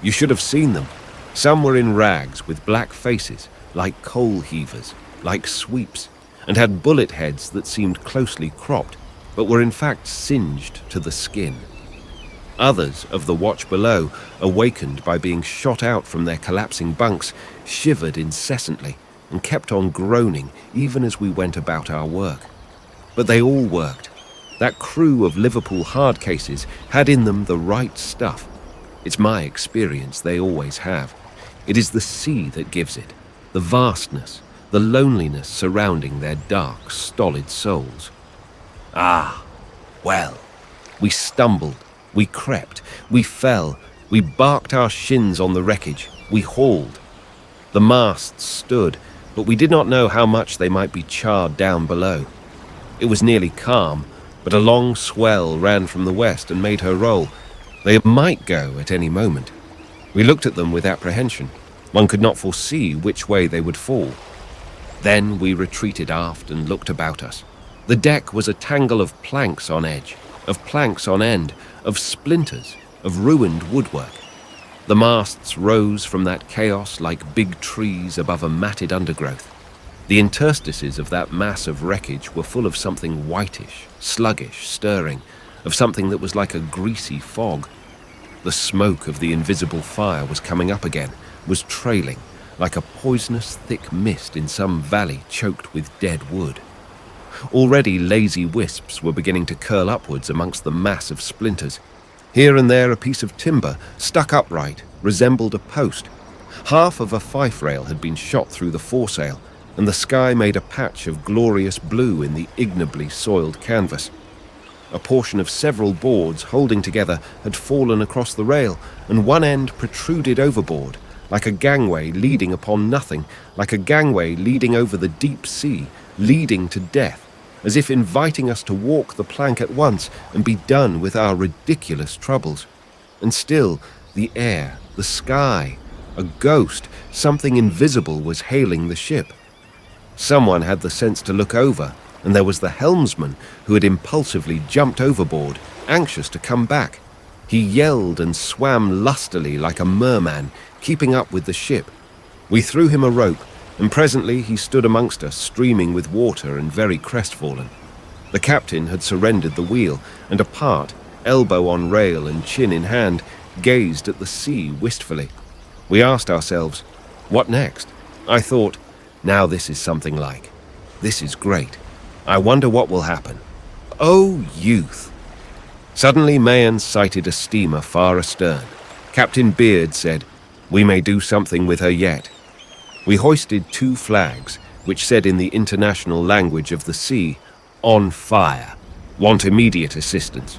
You should have seen them. Some were in rags with black faces, like coal heavers, like sweeps, and had bullet heads that seemed closely cropped, but were in fact singed to the skin. Others of the watch below, awakened by being shot out from their collapsing bunks, shivered incessantly and kept on groaning even as we went about our work. But they all worked. That crew of Liverpool hard cases had in them the right stuff. It's my experience they always have. It is the sea that gives it, the vastness, the loneliness surrounding their dark, stolid souls. Ah, well, we stumbled, we crept, we fell, we barked our shins on the wreckage, we hauled. The masts stood, but we did not know how much they might be charred down below. It was nearly calm, but a long swell ran from the west and made her roll. They might go at any moment. We looked at them with apprehension. One could not foresee which way they would fall. Then we retreated aft and looked about us. The deck was a tangle of planks on edge, of planks on end, of splinters, of ruined woodwork. The masts rose from that chaos like big trees above a matted undergrowth. The interstices of that mass of wreckage were full of something whitish, sluggish, stirring, of something that was like a greasy fog. The smoke of the invisible fire was coming up again, was trailing, like a poisonous thick mist in some valley choked with dead wood. Already lazy wisps were beginning to curl upwards amongst the mass of splinters. Here and there a piece of timber, stuck upright, resembled a post. Half of a fife rail had been shot through the foresail, and the sky made a patch of glorious blue in the ignobly soiled canvas. A portion of several boards holding together had fallen across the rail, and one end protruded overboard, like a gangway leading upon nothing, like a gangway leading over the deep sea, leading to death, as if inviting us to walk the plank at once and be done with our ridiculous troubles. And still, the air, the sky, a ghost, something invisible was hailing the ship. Someone had the sense to look over, and there was the helmsman who had impulsively jumped overboard, anxious to come back. He yelled and swam lustily like a merman, keeping up with the ship. We threw him a rope, and presently he stood amongst us, streaming with water and very crestfallen. The captain had surrendered the wheel, and apart, elbow on rail and chin in hand, gazed at the sea wistfully. We asked ourselves, what next? I thought, now this is something like. This is great. I wonder what will happen. Oh, youth! Suddenly Mayan sighted a steamer far astern. Captain Beard said, we may do something with her yet. We hoisted 2 flags, which said in the international language of the sea, on fire, want immediate assistance.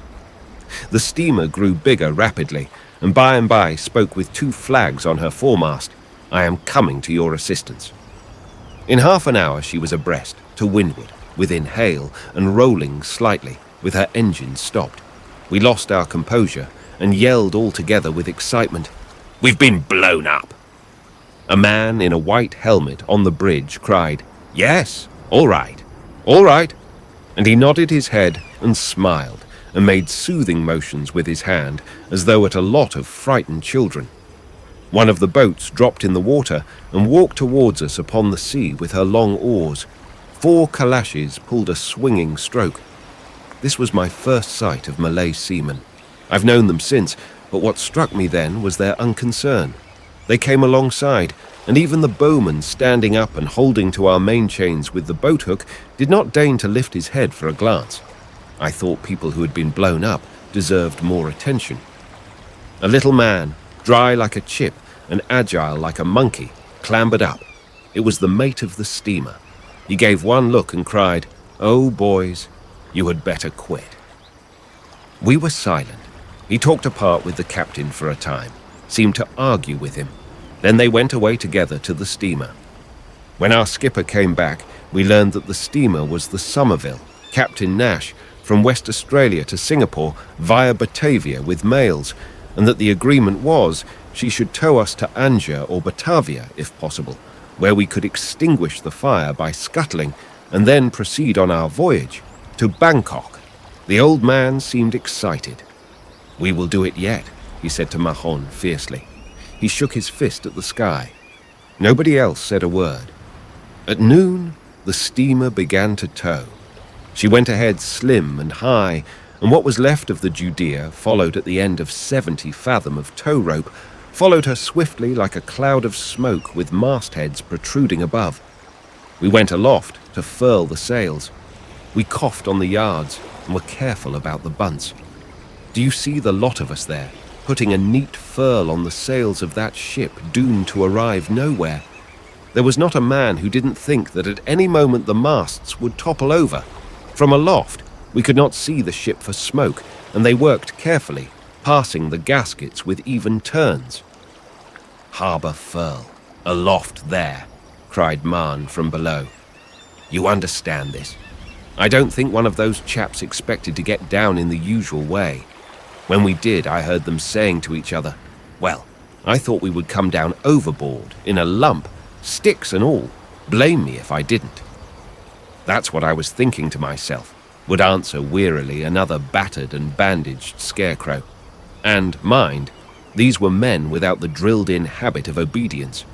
The steamer grew bigger rapidly, and by spoke with 2 flags on her foremast, I am coming to your assistance. In half an hour she was abreast, to windward, within hail, and rolling slightly, with her engines stopped. We lost our composure, and yelled all together with excitement, we've been blown up! A man in a white helmet on the bridge cried, yes, all right, and he nodded his head and smiled, and made soothing motions with his hand, as though at a lot of frightened children. One of the boats dropped in the water and walked towards us upon the sea with her long oars. 4 calashes pulled a swinging stroke. This was my first sight of Malay seamen. I've known them since, but what struck me then was their unconcern. They came alongside, and even the bowman standing up and holding to our main chains with the boat hook did not deign to lift his head for a glance. I thought people who had been blown up deserved more attention. A little man, dry like a chip and agile like a monkey, clambered up. It was the mate of the steamer. He gave one look and cried, oh, boys, you had better quit. We were silent. He talked apart with the captain for a time, seemed to argue with him. Then they went away together to the steamer. When our skipper came back, we learned that the steamer was the Somerville, Captain Nash, from West Australia to Singapore via Batavia with mails, and that the agreement was she should tow us to Anjer or Batavia, if possible, where we could extinguish the fire by scuttling and then proceed on our voyage to Bangkok. The old man seemed excited. We will do it yet, he said to Mahon fiercely. He shook his fist at the sky. Nobody else said a word. At noon, the steamer began to tow. She went ahead slim and high, and what was left of the Judea followed at the end of 70 fathom of tow rope, followed her swiftly like a cloud of smoke with mastheads protruding above. We went aloft to furl the sails. We coughed on the yards and were careful about the bunts. Do you see the lot of us there, putting a neat furl on the sails of that ship doomed to arrive nowhere. There was not a man who didn't think that at any moment the masts would topple over. From aloft, we could not see the ship for smoke, and they worked carefully, passing the gaskets with even turns. "Harbour furl, aloft there," cried Marn from below. "You understand this? I don't think one of those chaps expected to get down in the usual way. When we did, I heard them saying to each other, 'Well, I thought we would come down overboard, in a lump, sticks and all. Blame me if I didn't.' That's what I was thinking to myself," would answer wearily another battered and bandaged scarecrow. And, mind, these were men without the drilled-in habit of obedience.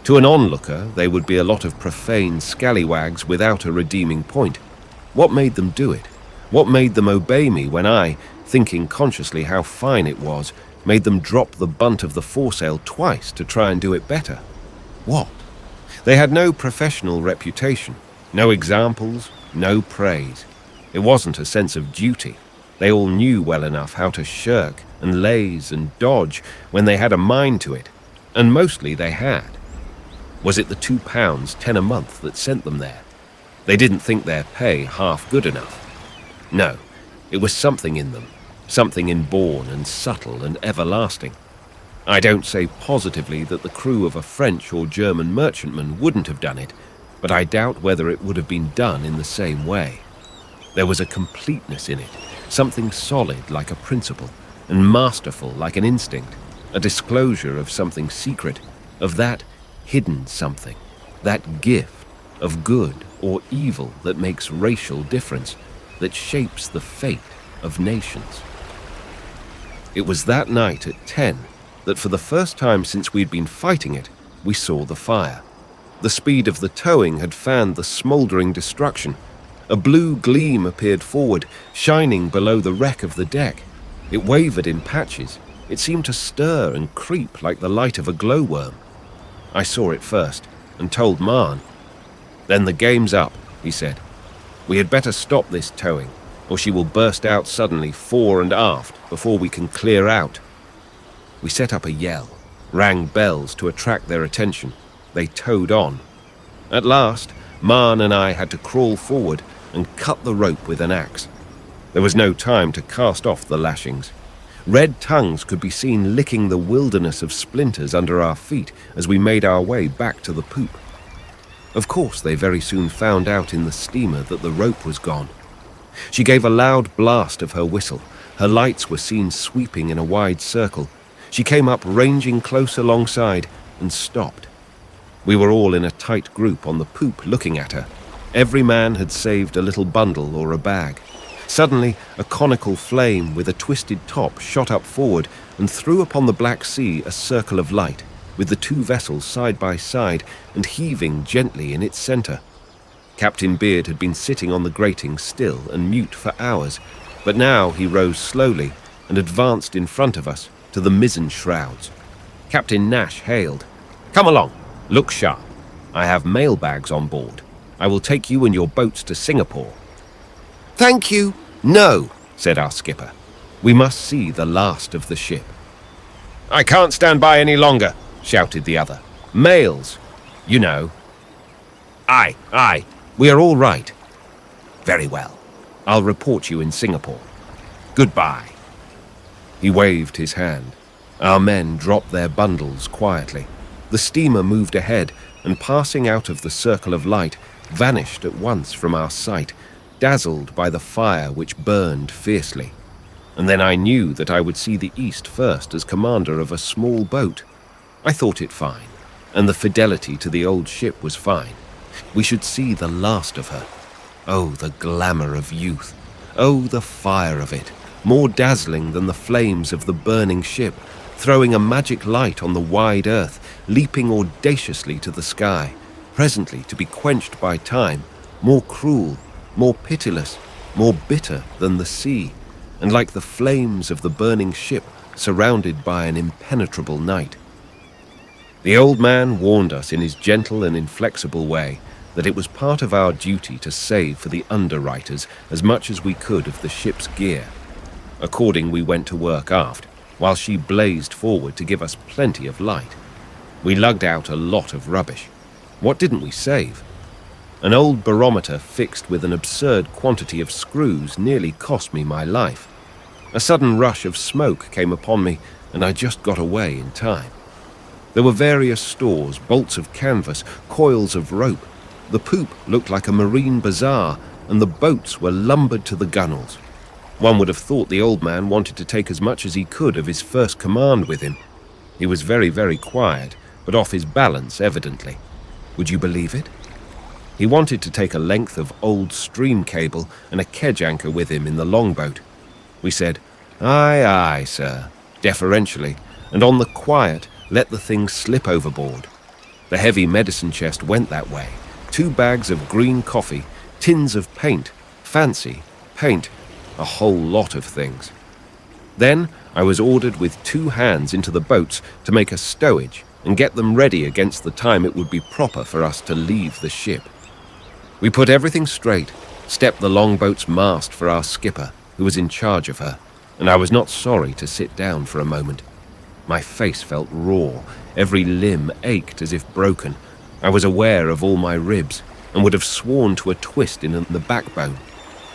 To an onlooker, they would be a lot of profane scallywags without a redeeming point. What made them do it? What made them obey me when I, thinking consciously how fine it was, made them drop the bunt of the foresail twice to try and do it better? What? They had no professional reputation, no examples, no praise. It wasn't a sense of duty. They all knew well enough how to shirk and laze and dodge when they had a mind to it, and mostly they had. Was it the £2.10 a month that sent them there? They didn't think their pay half good enough. No, it was something in them, something inborn and subtle and everlasting. I don't say positively that the crew of a French or German merchantman wouldn't have done it, but I doubt whether it would have been done in the same way. There was a completeness in it, something solid like a principle, and masterful like an instinct, a disclosure of something secret, of that hidden something, that gift of good or evil that makes racial difference, that shapes the fate of nations. It was that night at 10 that for the first time since we'd been fighting it, we saw the fire. The speed of the towing had fanned the smouldering destruction. A blue gleam appeared forward, shining below the wreck of the deck. It wavered in patches. It seemed to stir and creep like the light of a glowworm. I saw it first, and told Marn. "Then the game's up," he said. "We had better stop this towing, or she will burst out suddenly fore and aft before we can clear out." We set up a yell, rang bells to attract their attention. They towed on. At last, Marn and I had to crawl forward and cut the rope with an axe. There was no time to cast off the lashings. Red tongues could be seen licking the wilderness of splinters under our feet as we made our way back to the poop. Of course, they very soon found out in the steamer that the rope was gone. She gave a loud blast of her whistle. Her lights were seen sweeping in a wide circle. She came up, ranging close alongside, and stopped. We were all in a tight group on the poop looking at her. Every man had saved a little bundle or a bag. Suddenly, a conical flame with a twisted top shot up forward and threw upon the black sea a circle of light, with the two vessels side by side and heaving gently in its centre. Captain Beard had been sitting on the grating still and mute for hours, but now he rose slowly and advanced in front of us to the mizzen shrouds. Captain Nash hailed, "Come along, look sharp. I have mailbags on board. I will take you and your boats to Singapore." "Thank you, no," said our skipper. "We must see the last of the ship." "I can't stand by any longer," shouted the other. "Mails, you know." Aye, we are all right." "Very well. I'll report you in Singapore. Goodbye." He waved his hand. Our men dropped their bundles quietly. The steamer moved ahead and, passing out of the circle of light, vanished at once from our sight, dazzled by the fire which burned fiercely. And then I knew that I would see the east first as commander of a small boat. I thought it fine, and the fidelity to the old ship was fine. We should see the last of her. Oh, the glamour of youth! Oh, the fire of it, more dazzling than the flames of the burning ship, throwing a magic light on the wide earth, leaping audaciously to the sky, presently to be quenched by time, more cruel, more pitiless, more bitter than the sea, and like the flames of the burning ship surrounded by an impenetrable night. The old man warned us in his gentle and inflexible way that it was part of our duty to save for the underwriters as much as we could of the ship's gear. According, we went to work aft. while she blazed forward to give us plenty of light. We lugged out a lot of rubbish. What didn't we save? An old barometer fixed with an absurd quantity of screws nearly cost me my life. A sudden rush of smoke came upon me, and I just got away in time. There were various stores, bolts of canvas, coils of rope. The poop looked like a marine bazaar, and the boats were lumbered to the gunwales. One would have thought the old man wanted to take as much as he could of his first command with him. He was very, very quiet, but off his balance, evidently. Would you believe it? He wanted to take a length of old stream cable and a kedge anchor with him in the longboat. We said, "Aye, aye, sir," deferentially, and on the quiet let the thing slip overboard. The heavy medicine chest went that way. 2 bags of green coffee, tins of paint, fancy, paint, a whole lot of things. Then I was ordered with 2 hands into the boats to make a stowage and get them ready against the time it would be proper for us to leave the ship. We put everything straight, stepped the longboat's mast for our skipper, who was in charge of her, and I was not sorry to sit down for a moment. My face felt raw, every limb ached as if broken. I was aware of all my ribs, and would have sworn to a twist in the backbone.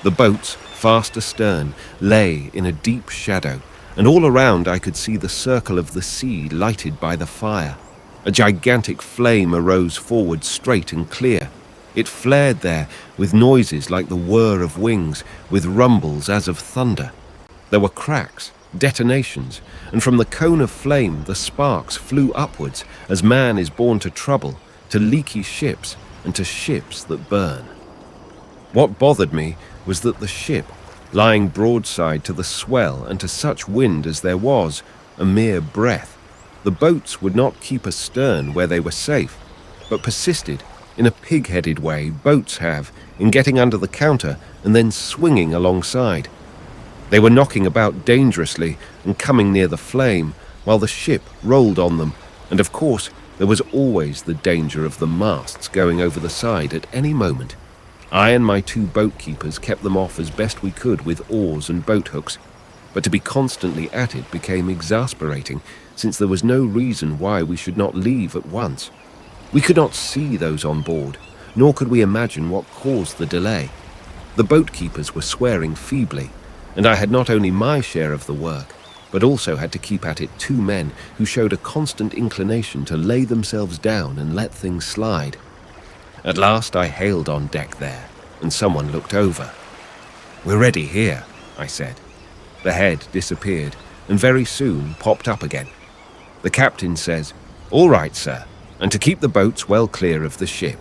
The boats, fast astern, lay in a deep shadow, and all around I could see the circle of the sea lighted by the fire. A gigantic flame arose forward straight and clear. It flared there with noises like the whir of wings, with rumbles as of thunder. There were cracks, detonations, and from the cone of flame the sparks flew upwards as man is born to trouble, to leaky ships, and to ships that burn. What bothered me was that the ship, lying broadside to the swell and to such wind as there was, a mere breath, the boats would not keep astern where they were safe, but persisted, in a pig-headed way boats have, in getting under the counter and then swinging alongside. They were knocking about dangerously and coming near the flame, while the ship rolled on them, and of course there was always the danger of the masts going over the side at any moment. I and my 2 boat keepers kept them off as best we could with oars and boat hooks, but to be constantly at it became exasperating, since there was no reason why we should not leave at once. We could not see those on board, nor could we imagine what caused the delay. The boat keepers were swearing feebly, and I had not only my share of the work, but also had to keep at it 2 men who showed a constant inclination to lay themselves down and let things slide. At last I hailed on deck there, and someone looked over. "We're ready here," I said. The head disappeared, and very soon popped up again. The captain says, "All right, sir, and to keep the boats well clear of the ship."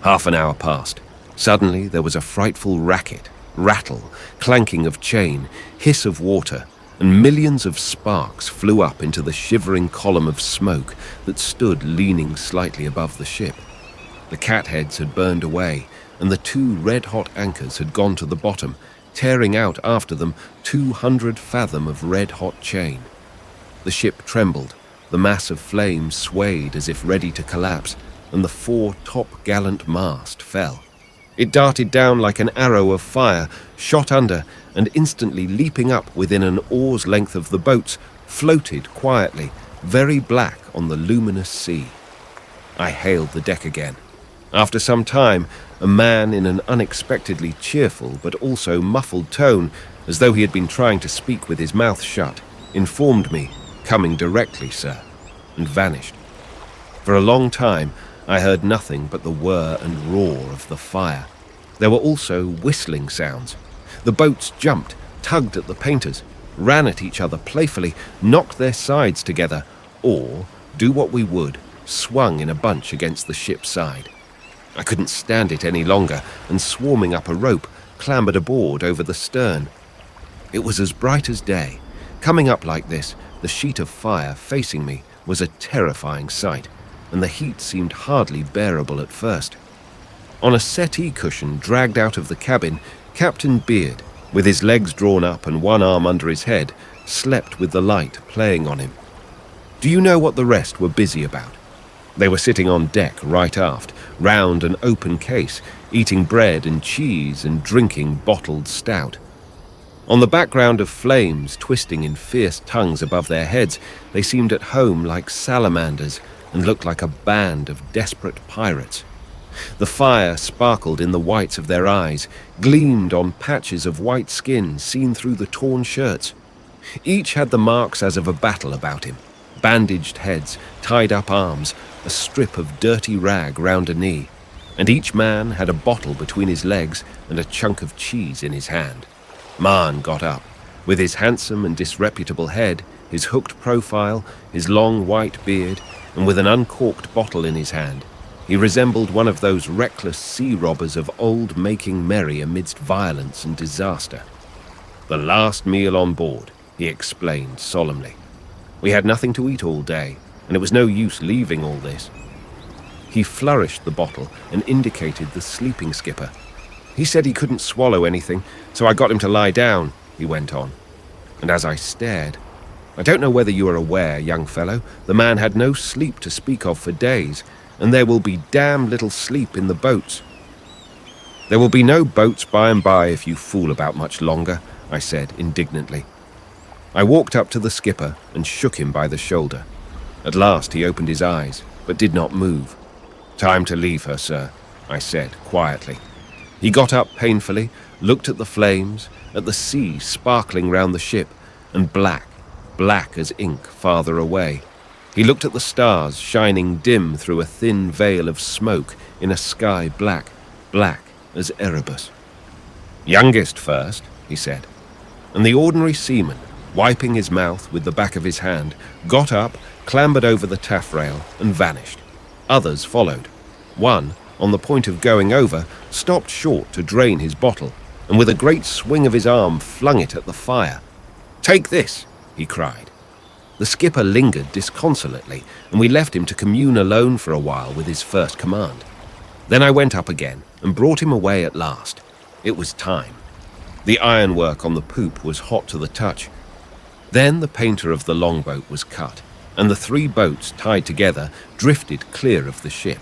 Half an hour passed. Suddenly there was a frightful racket, rattle, clanking of chain, hiss of water, and millions of sparks flew up into the shivering column of smoke that stood leaning slightly above the ship. The catheads had burned away, and the 2 red-hot anchors had gone to the bottom, tearing out after them 200 fathom of red-hot chain. The ship trembled, the mass of flame swayed as if ready to collapse, and the 4 top-gallant mast fell. It darted down like an arrow of fire, shot under, and instantly leaping up within an oar's length of the boats, floated quietly, very black on the luminous sea. I hailed the deck again. After some time, a man in an unexpectedly cheerful but also muffled tone, as though he had been trying to speak with his mouth shut, informed me, "Coming directly, sir," and vanished. For a long time, I heard nothing but the whir and roar of the fire. There were also whistling sounds. The boats jumped, tugged at the painters, ran at each other playfully, knocked their sides together, or, do what we would, swung in a bunch against the ship's side. I couldn't stand it any longer, and swarming up a rope, clambered aboard over the stern. It was as bright as day. Coming up like this, the sheet of fire facing me was a terrifying sight, and the heat seemed hardly bearable at first. On a settee cushion dragged out of the cabin, Captain Beard, with his legs drawn up and one arm under his head, slept with the light playing on him. Do you know what the rest were busy about? They were sitting on deck right aft, round an open case, eating bread and cheese and drinking bottled stout. On the background of flames twisting in fierce tongues above their heads, they seemed at home like salamanders and looked like a band of desperate pirates. The fire sparkled in the whites of their eyes, gleamed on patches of white skin seen through the torn shirts. Each had the marks as of a battle about him, bandaged heads, tied-up arms, a strip of dirty rag round a knee, and each man had a bottle between his legs and a chunk of cheese in his hand. Maan got up, with his handsome and disreputable head, his hooked profile, his long white beard, and with an uncorked bottle in his hand. He resembled one of those reckless sea robbers of old making merry amidst violence and disaster. "The last meal on board," he explained solemnly. "We had nothing to eat all day, and it was no use leaving all this." He flourished the bottle and indicated the sleeping skipper. "He said he couldn't swallow anything, so I got him to lie down," he went on. And as I stared, "I don't know whether you are aware, young fellow, the man had no sleep to speak of for days, and there will be damn little sleep in the boats." "There will be no boats by and by if you fool about much longer," I said indignantly. I walked up to the skipper and shook him by the shoulder. At last he opened his eyes, but did not move. "Time to leave her, sir," I said quietly. He got up painfully, looked at the flames, at the sea sparkling round the ship, and black as ink farther away. He looked at the stars shining dim through a thin veil of smoke in a sky black as Erebus. "Youngest first," he said, and the ordinary seaman, wiping his mouth with the back of his hand, got up, clambered over the taffrail, and vanished. Others followed. One, on the point of going over, stopped short to drain his bottle, and with a great swing of his arm flung it at the fire. "Take this," he cried. The skipper lingered disconsolately, and we left him to commune alone for a while with his first command. Then I went up again and brought him away at last. It was time. The ironwork on the poop was hot to the touch. Then the painter of the longboat was cut, and the 3 boats, tied together, drifted clear of the ship.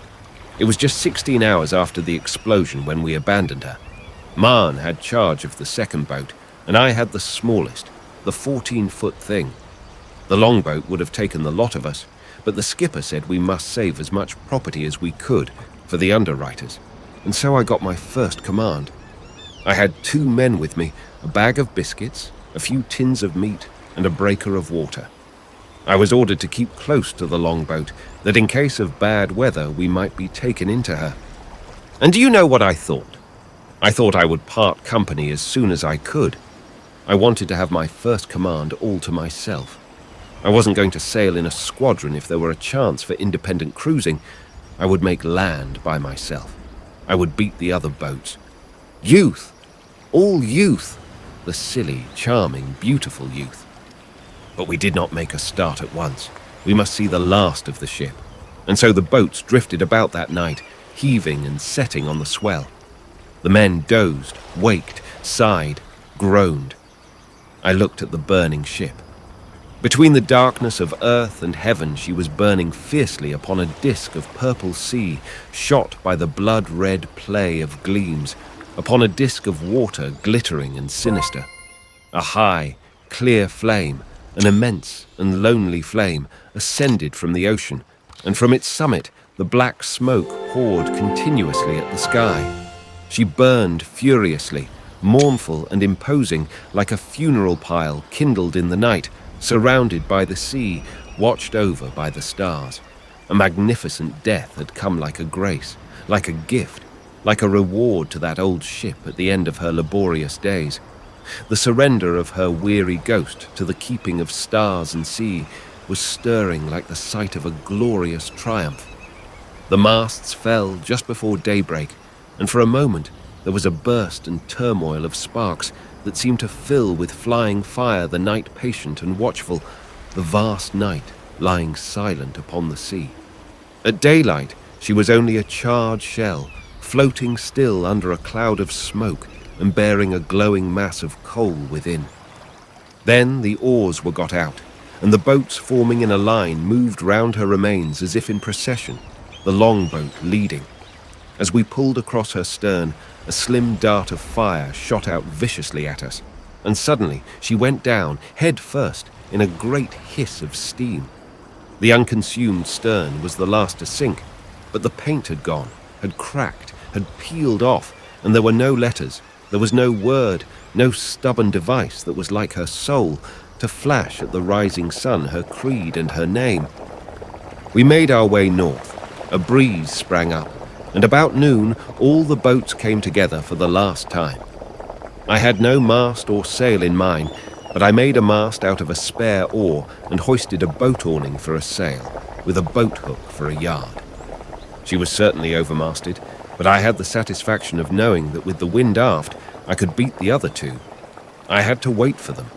It was just 16 hours after the explosion when we abandoned her. Maan had charge of the second boat, and I had the smallest, the 14-foot thing. The longboat would have taken the lot of us, but the skipper said we must save as much property as we could for the underwriters, and so I got my first command. I had 2 men with me, a bag of biscuits, a few tins of meat, and a breaker of water. I was ordered to keep close to the longboat, that in case of bad weather we might be taken into her. And do you know what I thought? I thought I would part company as soon as I could. I wanted to have my first command all to myself. I wasn't going to sail in a squadron if there were a chance for independent cruising. I would make land by myself. I would beat the other boats. Youth! All youth! The silly, charming, beautiful youth. But we did not make a start at once. We must see the last of the ship. And so the boats drifted about that night, heaving and setting on the swell. The men dozed, waked, sighed, groaned. I looked at the burning ship. Between the darkness of earth and heaven she was burning fiercely upon a disk of purple sea, shot by the blood-red play of gleams, upon a disk of water glittering and sinister. A high, clear flame, an immense and lonely flame, ascended from the ocean, and from its summit the black smoke poured continuously at the sky. She burned furiously, mournful and imposing, like a funeral pile kindled in the night, surrounded by the sea, watched over by the stars. A magnificent death had come like a grace, like a gift, like a reward to that old ship at the end of her laborious days. The surrender of her weary ghost to the keeping of stars and sea was stirring like the sight of a glorious triumph. The masts fell just before daybreak, and for a moment there was a burst and turmoil of sparks that seemed to fill with flying fire the night patient and watchful, the vast night lying silent upon the sea. At daylight she was only a charred shell, floating still under a cloud of smoke and bearing a glowing mass of coal within. Then the oars were got out, and the boats forming in a line moved round her remains as if in procession, the longboat leading. As we pulled across her stern, a slim dart of fire shot out viciously at us. and suddenly she went down, head first, in a great hiss of steam. The unconsumed stern was the last to sink, but the paint had gone, had cracked, had peeled off, and there were no letters, there was no word, no stubborn device that was like her soul, to flash at the rising sun her creed and her name. We made our way north. A breeze sprang up, and about noon all the boats came together for the last time. I had no mast or sail in mine, but I made a mast out of a spare oar and hoisted a boat awning for a sail, with a boat hook for a yard. She was certainly overmasted, but I had the satisfaction of knowing that with the wind aft, I could beat the other two. I had to wait for them.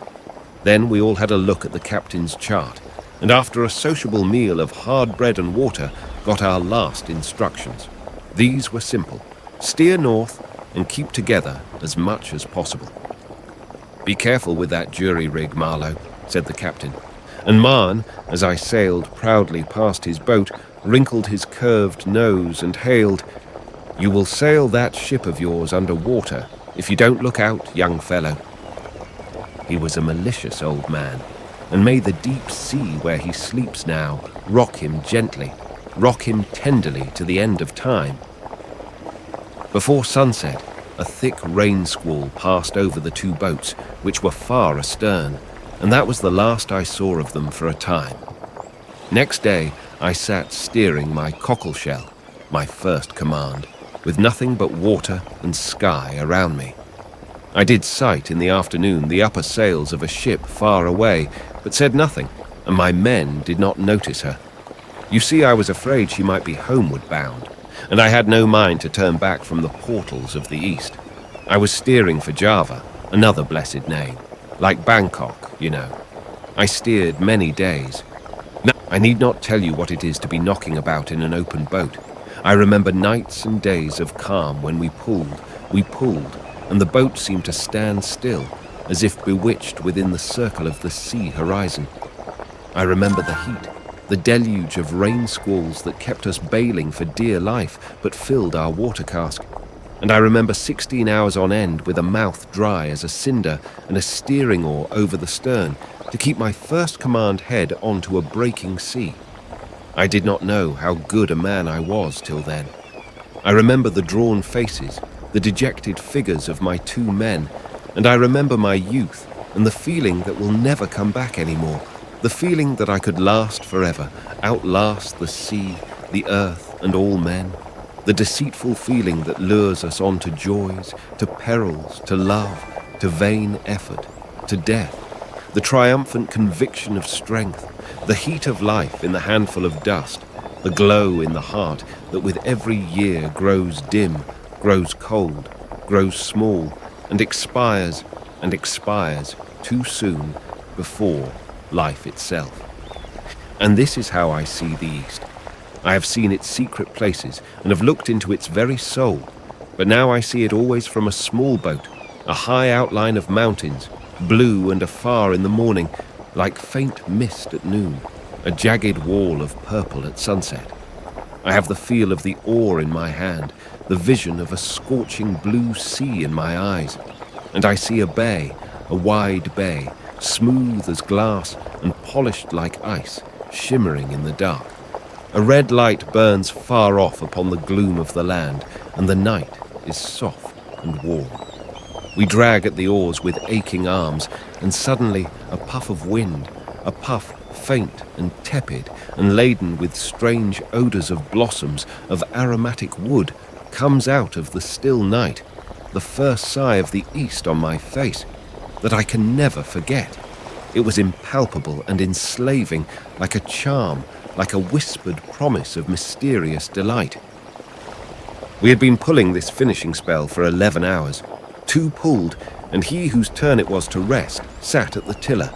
Then we all had a look at the captain's chart, and after a sociable meal of hard bread and water, got our last instructions. These were simple: steer north and keep together as much as possible. "Be careful with that jury rig, Marlowe," said the captain, and Marn, as I sailed proudly past his boat, wrinkled his curved nose and hailed, "You will sail that ship of yours under water if you don't look out, young fellow." He was a malicious old man, and may the deep sea where he sleeps now rock him gently, rock him tenderly to the end of time. Before sunset, a thick rain squall passed over the two boats, which were far astern, and that was the last I saw of them for a time. Next day, I sat steering my cockleshell, my first command, with nothing but water and sky around me. I did sight in the afternoon the upper sails of a ship far away, but said nothing, and my men did not notice her. You see, I was afraid she might be homeward bound, and I had no mind to turn back from the portals of the east. I was steering for Java, another blessed name, like Bangkok, you know. I steered many days. Now, I need not tell you what it is to be knocking about in an open boat. I remember nights and days of calm when we pulled, and the boat seemed to stand still, as if bewitched within the circle of the sea horizon. I remember the heat, the deluge of rain squalls that kept us bailing for dear life, but filled our water cask. And I remember 16 hours on end with a mouth dry as a cinder and a steering oar over the stern to keep my first command head onto a breaking sea. I did not know how good a man I was till then. I remember the drawn faces, the dejected figures of my two men, and I remember my youth and the feeling that will never come back anymore, the feeling that I could last forever, outlast the sea, the earth, and all men, the deceitful feeling that lures us on to joys, to perils, to love, to vain effort, to death, the triumphant conviction of strength, the heat of life in the handful of dust, the glow in the heart that with every year grows dim, grows cold, grows small, and expires too soon before life itself. And this is how I see the East. I have seen its secret places and have looked into its very soul, but now I see it always from a small boat, a high outline of mountains, blue and afar in the morning, like faint mist at noon, a jagged wall of purple at sunset. I have the feel of the oar in my hand, the vision of a scorching blue sea in my eyes, and I see a bay, a wide bay, smooth as glass and polished like ice, shimmering in the dark. A red light burns far off upon the gloom of the land, and the night is soft and warm. We drag at the oars with aching arms, and suddenly a puff of wind, a puff faint and tepid and laden with strange odours of blossoms, of aromatic wood, comes out of the still night, the first sigh of the East on my face, that I can never forget. It was impalpable and enslaving, like a charm, like a whispered promise of mysterious delight. We had been pulling this finishing spell for 11 hours. 2 pulled, and he whose turn it was to rest sat at the tiller.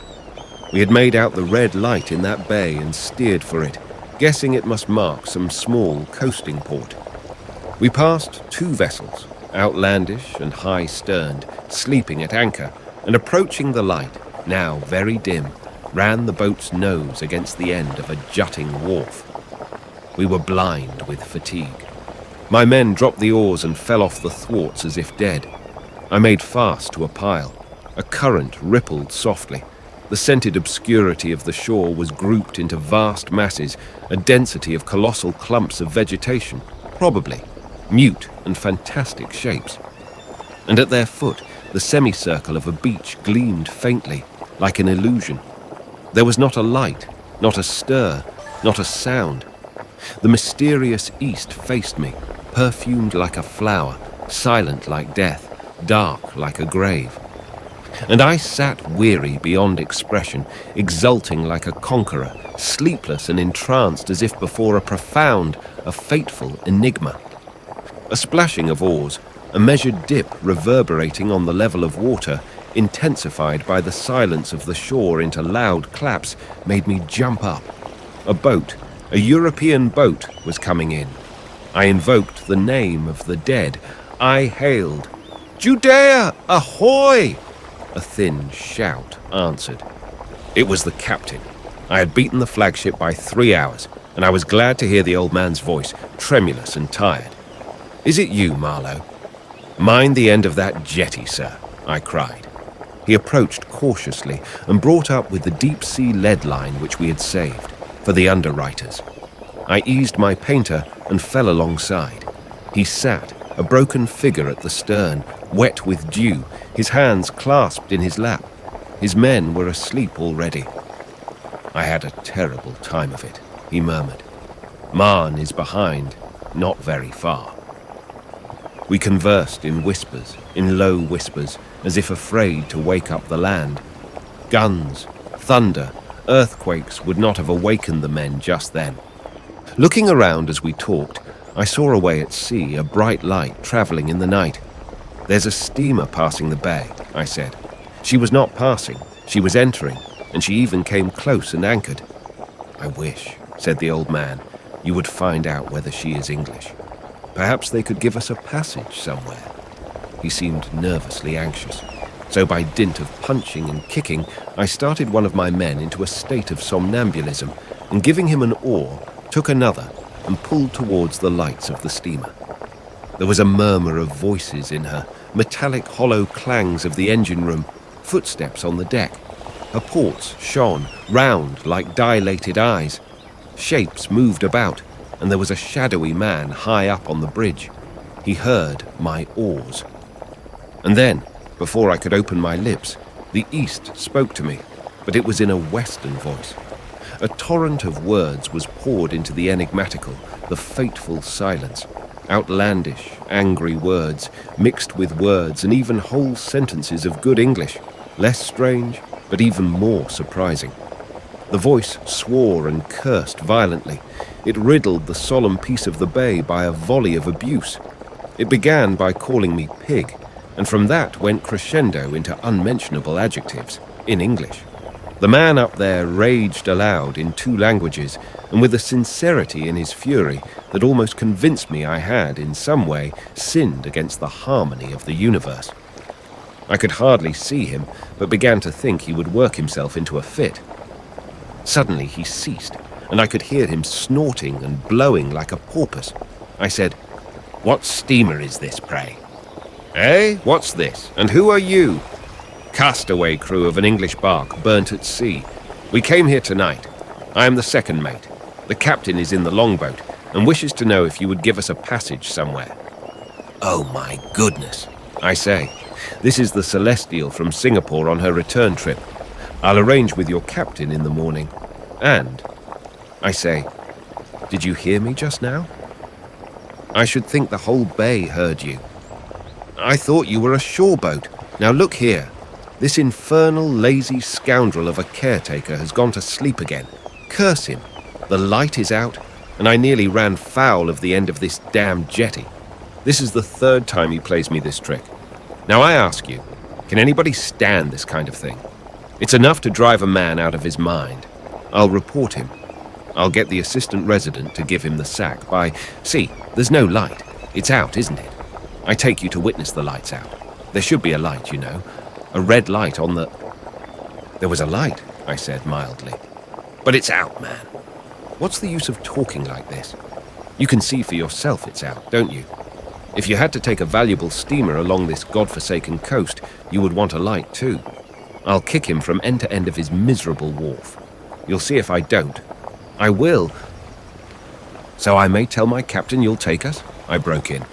We had made out the red light in that bay and steered for it, guessing it must mark some small coasting port. We passed 2 vessels, outlandish and high-sterned, sleeping at anchor, and approaching the light, now very dim, ran the boat's nose against the end of a jutting wharf. We were blind with fatigue. My men dropped the oars and fell off the thwarts as if dead. I made fast to a pile. A current rippled softly. The scented obscurity of the shore was grouped into vast masses, a density of colossal clumps of vegetation, probably mute and fantastic shapes. And at their foot, the semicircle of a beach gleamed faintly, like an illusion. There was not a light, not a stir, not a sound. The mysterious east faced me, perfumed like a flower, silent like death, dark like a grave. And I sat weary beyond expression, exulting like a conqueror, sleepless and entranced as if before a profound, a fateful enigma. A splashing of oars, a measured dip reverberating on the level of water, intensified by the silence of the shore into loud claps, made me jump up. A boat, a European boat, was coming in. I invoked the name of the dead. I hailed, "Judea, ahoy!" A thin shout answered. It was the captain. I had beaten the flagship by 3 hours, and I was glad to hear the old man's voice, tremulous and tired. "Is it you, Marlowe?" "Mind the end of that jetty, sir," I cried. He approached cautiously and brought up with the deep-sea lead line which we had saved, for the underwriters. I eased my painter and fell alongside. He sat, a broken figure at the stern, wet with dew, his hands clasped in his lap. His men were asleep already. "I had a terrible time of it," he murmured. "Marne is behind, not very far." We conversed in whispers, in low whispers, as if afraid to wake up the land. Guns, thunder, earthquakes would not have awakened the men just then. Looking around as we talked, I saw away at sea a bright light travelling in the night. "There's a steamer passing the bay," I said. "She was not passing, she was entering, and she even came close and anchored." "I wish," said the old man, "you would find out whether she is English. Perhaps they could give us a passage somewhere." He seemed nervously anxious. So by dint of punching and kicking, I started one of my men into a state of somnambulism, and giving him an oar, took another and pulled towards the lights of the steamer. There was a murmur of voices in her, metallic hollow clangs of the engine room, footsteps on the deck. Her ports shone, round like dilated eyes. Shapes moved about, and there was a shadowy man high up on the bridge. He heard my oars. And then, before I could open my lips, the east spoke to me, but it was in a western voice. A torrent of words was poured into the enigmatical, the fateful silence. Outlandish, angry words, mixed with words and even whole sentences of good English, less strange, but even more surprising. The voice swore and cursed violently. It riddled the solemn peace of the bay by a volley of abuse. It began by calling me pig, and from that went crescendo into unmentionable adjectives, in English. The man up there raged aloud in 2 languages, and with a sincerity in his fury that almost convinced me I had, in some way, sinned against the harmony of the universe. I could hardly see him, but began to think he would work himself into a fit. Suddenly he ceased, and I could hear him snorting and blowing like a porpoise. I said, "What steamer is this, pray?" "Eh? What's this? And who are you?" "Castaway crew of an English bark burnt at sea. We came here tonight. I am the second mate. The captain is in the longboat and wishes to know if you would give us a passage somewhere." "Oh my goodness," I say. "This is the Celestial from Singapore on her return trip. I'll arrange with your captain in the morning. And," I say, "did you hear me just now? I should think the whole bay heard you. I thought you were a shore boat. Now look here. This infernal, lazy scoundrel of a caretaker has gone to sleep again. Curse him. The light is out, and I nearly ran foul of the end of this damn jetty. This is the 3rd time he plays me this trick. Now I ask you, can anybody stand this kind of thing? It's enough to drive a man out of his mind. I'll report him. I'll get the assistant resident to give him the sack by... See, there's no light. It's out, isn't it? I take you to witness the light's out. There should be a light, you know. A red light on the..." "There was a light," I said mildly. "But it's out, man. What's the use of talking like this? You can see for yourself it's out, don't you? If you had to take a valuable steamer along this godforsaken coast, you would want a light too. I'll kick him from end to end of his miserable wharf. You'll see if I don't. I will. So I may tell my captain you'll take us? I broke in.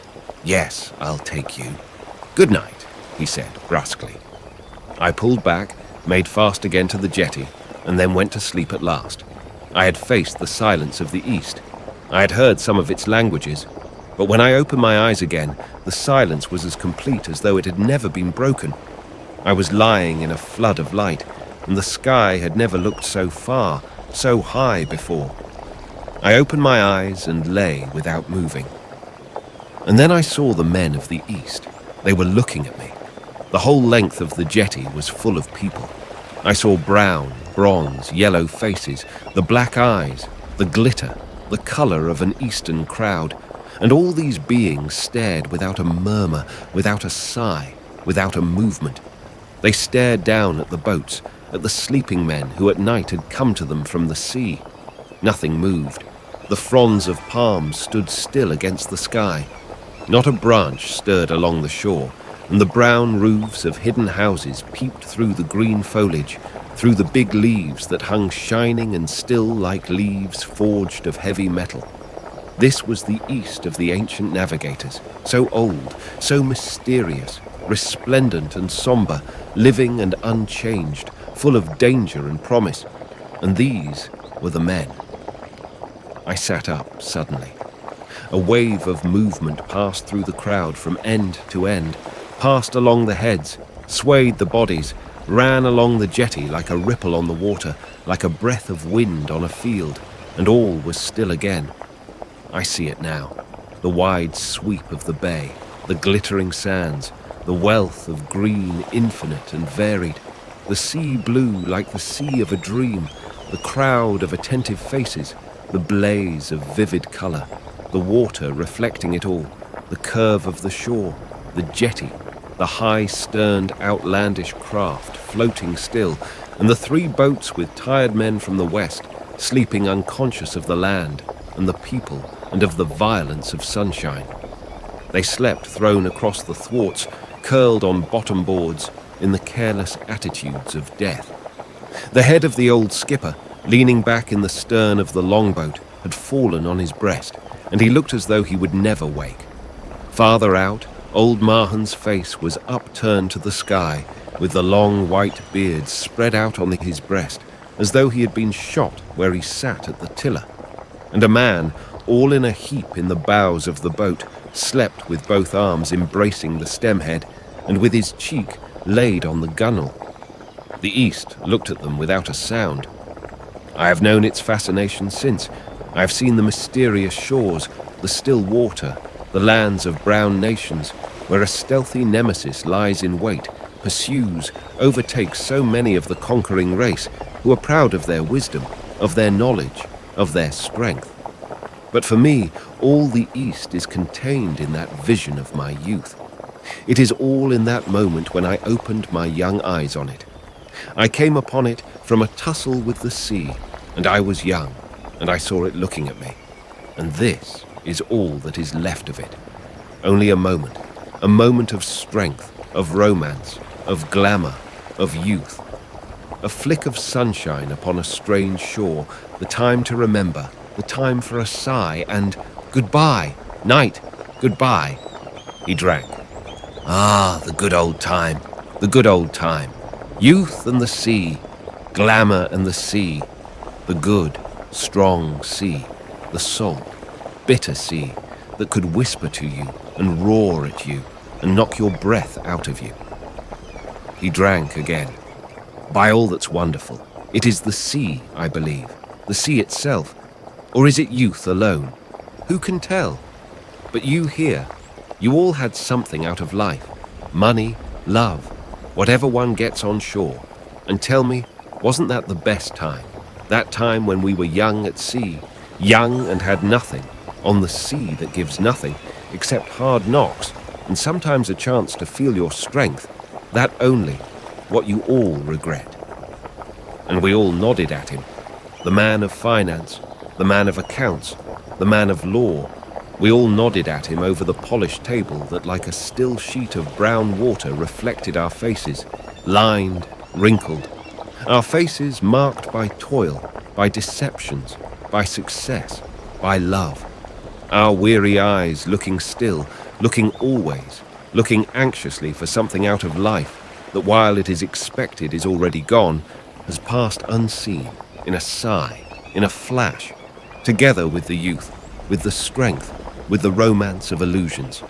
Yes, I'll take you. Good night, he said brusquely. I pulled back, made fast again to the jetty, and then went to sleep at last. I had faced the silence of the East. I had heard some of its languages, but when I opened my eyes again, the silence was as complete as though it had never been broken. I was lying in a flood of light, and the sky had never looked so far, so high before. I opened my eyes and lay without moving. And then I saw the men of the East. They were looking at me. The whole length of the jetty was full of people. I saw brown, bronze, yellow faces, the black eyes, the glitter, the colour of an Eastern crowd, and all these beings stared without a murmur, without a sigh, without a movement. They stared down at the boats, at the sleeping men who at night had come to them from the sea. Nothing moved. The fronds of palms stood still against the sky. Not a branch stirred along the shore, and the brown roofs of hidden houses peeped through the green foliage, through the big leaves that hung shining and still like leaves forged of heavy metal. This was the East of the ancient navigators, so old, so mysterious, resplendent and somber, living and unchanged, full of danger and promise. And these were the men. I sat up suddenly. A wave of movement passed through the crowd from end to end, passed along the heads, swayed the bodies, ran along the jetty like a ripple on the water, like a breath of wind on a field, and all was still again. I see it now, the wide sweep of the bay, the glittering sands, the wealth of green infinite and varied, the sea blue like the sea of a dream, the crowd of attentive faces, the blaze of vivid colour, the water reflecting it all, the curve of the shore, the jetty, the high-sterned outlandish craft floating still, and the 3 boats with tired men from the west, sleeping unconscious of the land and the people and of the violence of sunshine. They slept thrown across the thwarts, curled on bottom boards in the careless attitudes of death. The head of the old skipper, leaning back in the stern of the longboat, had fallen on his breast, and he looked as though he would never wake. Farther out, old Mahan's face was upturned to the sky, with the long white beard spread out on his breast, as though he had been shot where he sat at the tiller. And a man, all in a heap in the bows of the boat, slept with both arms embracing the stemhead, and with his cheek laid on the gunwale. The East looked at them without a sound. I have known its fascination since. I have seen the mysterious shores, the still water, the lands of brown nations, where a stealthy nemesis lies in wait, pursues, overtakes so many of the conquering race who are proud of their wisdom, of their knowledge, of their strength. But for me, all the East is contained in that vision of my youth. It is all in that moment when I opened my young eyes on it. I came upon it from a tussle with the sea, and I was young, and I saw it looking at me. And this is all that is left of it. Only a moment of strength, of romance, of glamour, of youth. A flick of sunshine upon a strange shore, the time to remember, the time for a sigh, and goodbye, night, goodbye. He drank. Ah, the good old time, the good old time. Youth and the sea, glamour and the sea, the good, strong sea, the salt, bitter sea that could whisper to you and roar at you and knock your breath out of you. He drank again. By all that's wonderful, it is the sea, I believe, the sea itself, or is it youth alone? Who can tell? But you here, you all had something out of life, money, love, whatever one gets on shore. And tell me, wasn't that the best time? That time when we were young at sea, young and had nothing, on the sea that gives nothing, except hard knocks, and sometimes a chance to feel your strength, that only, what you all regret. And we all nodded at him, the man of finance, the man of accounts, the man of law, We all nodded at him over the polished table that like a still sheet of brown water reflected our faces, lined, wrinkled. Our faces marked by toil, by deceptions, by success, by love. Our weary eyes looking still, looking always, looking anxiously for something out of life that while it is expected is already gone, has passed unseen, in a sigh, in a flash, together with the youth, with the strength, with the romance of illusions.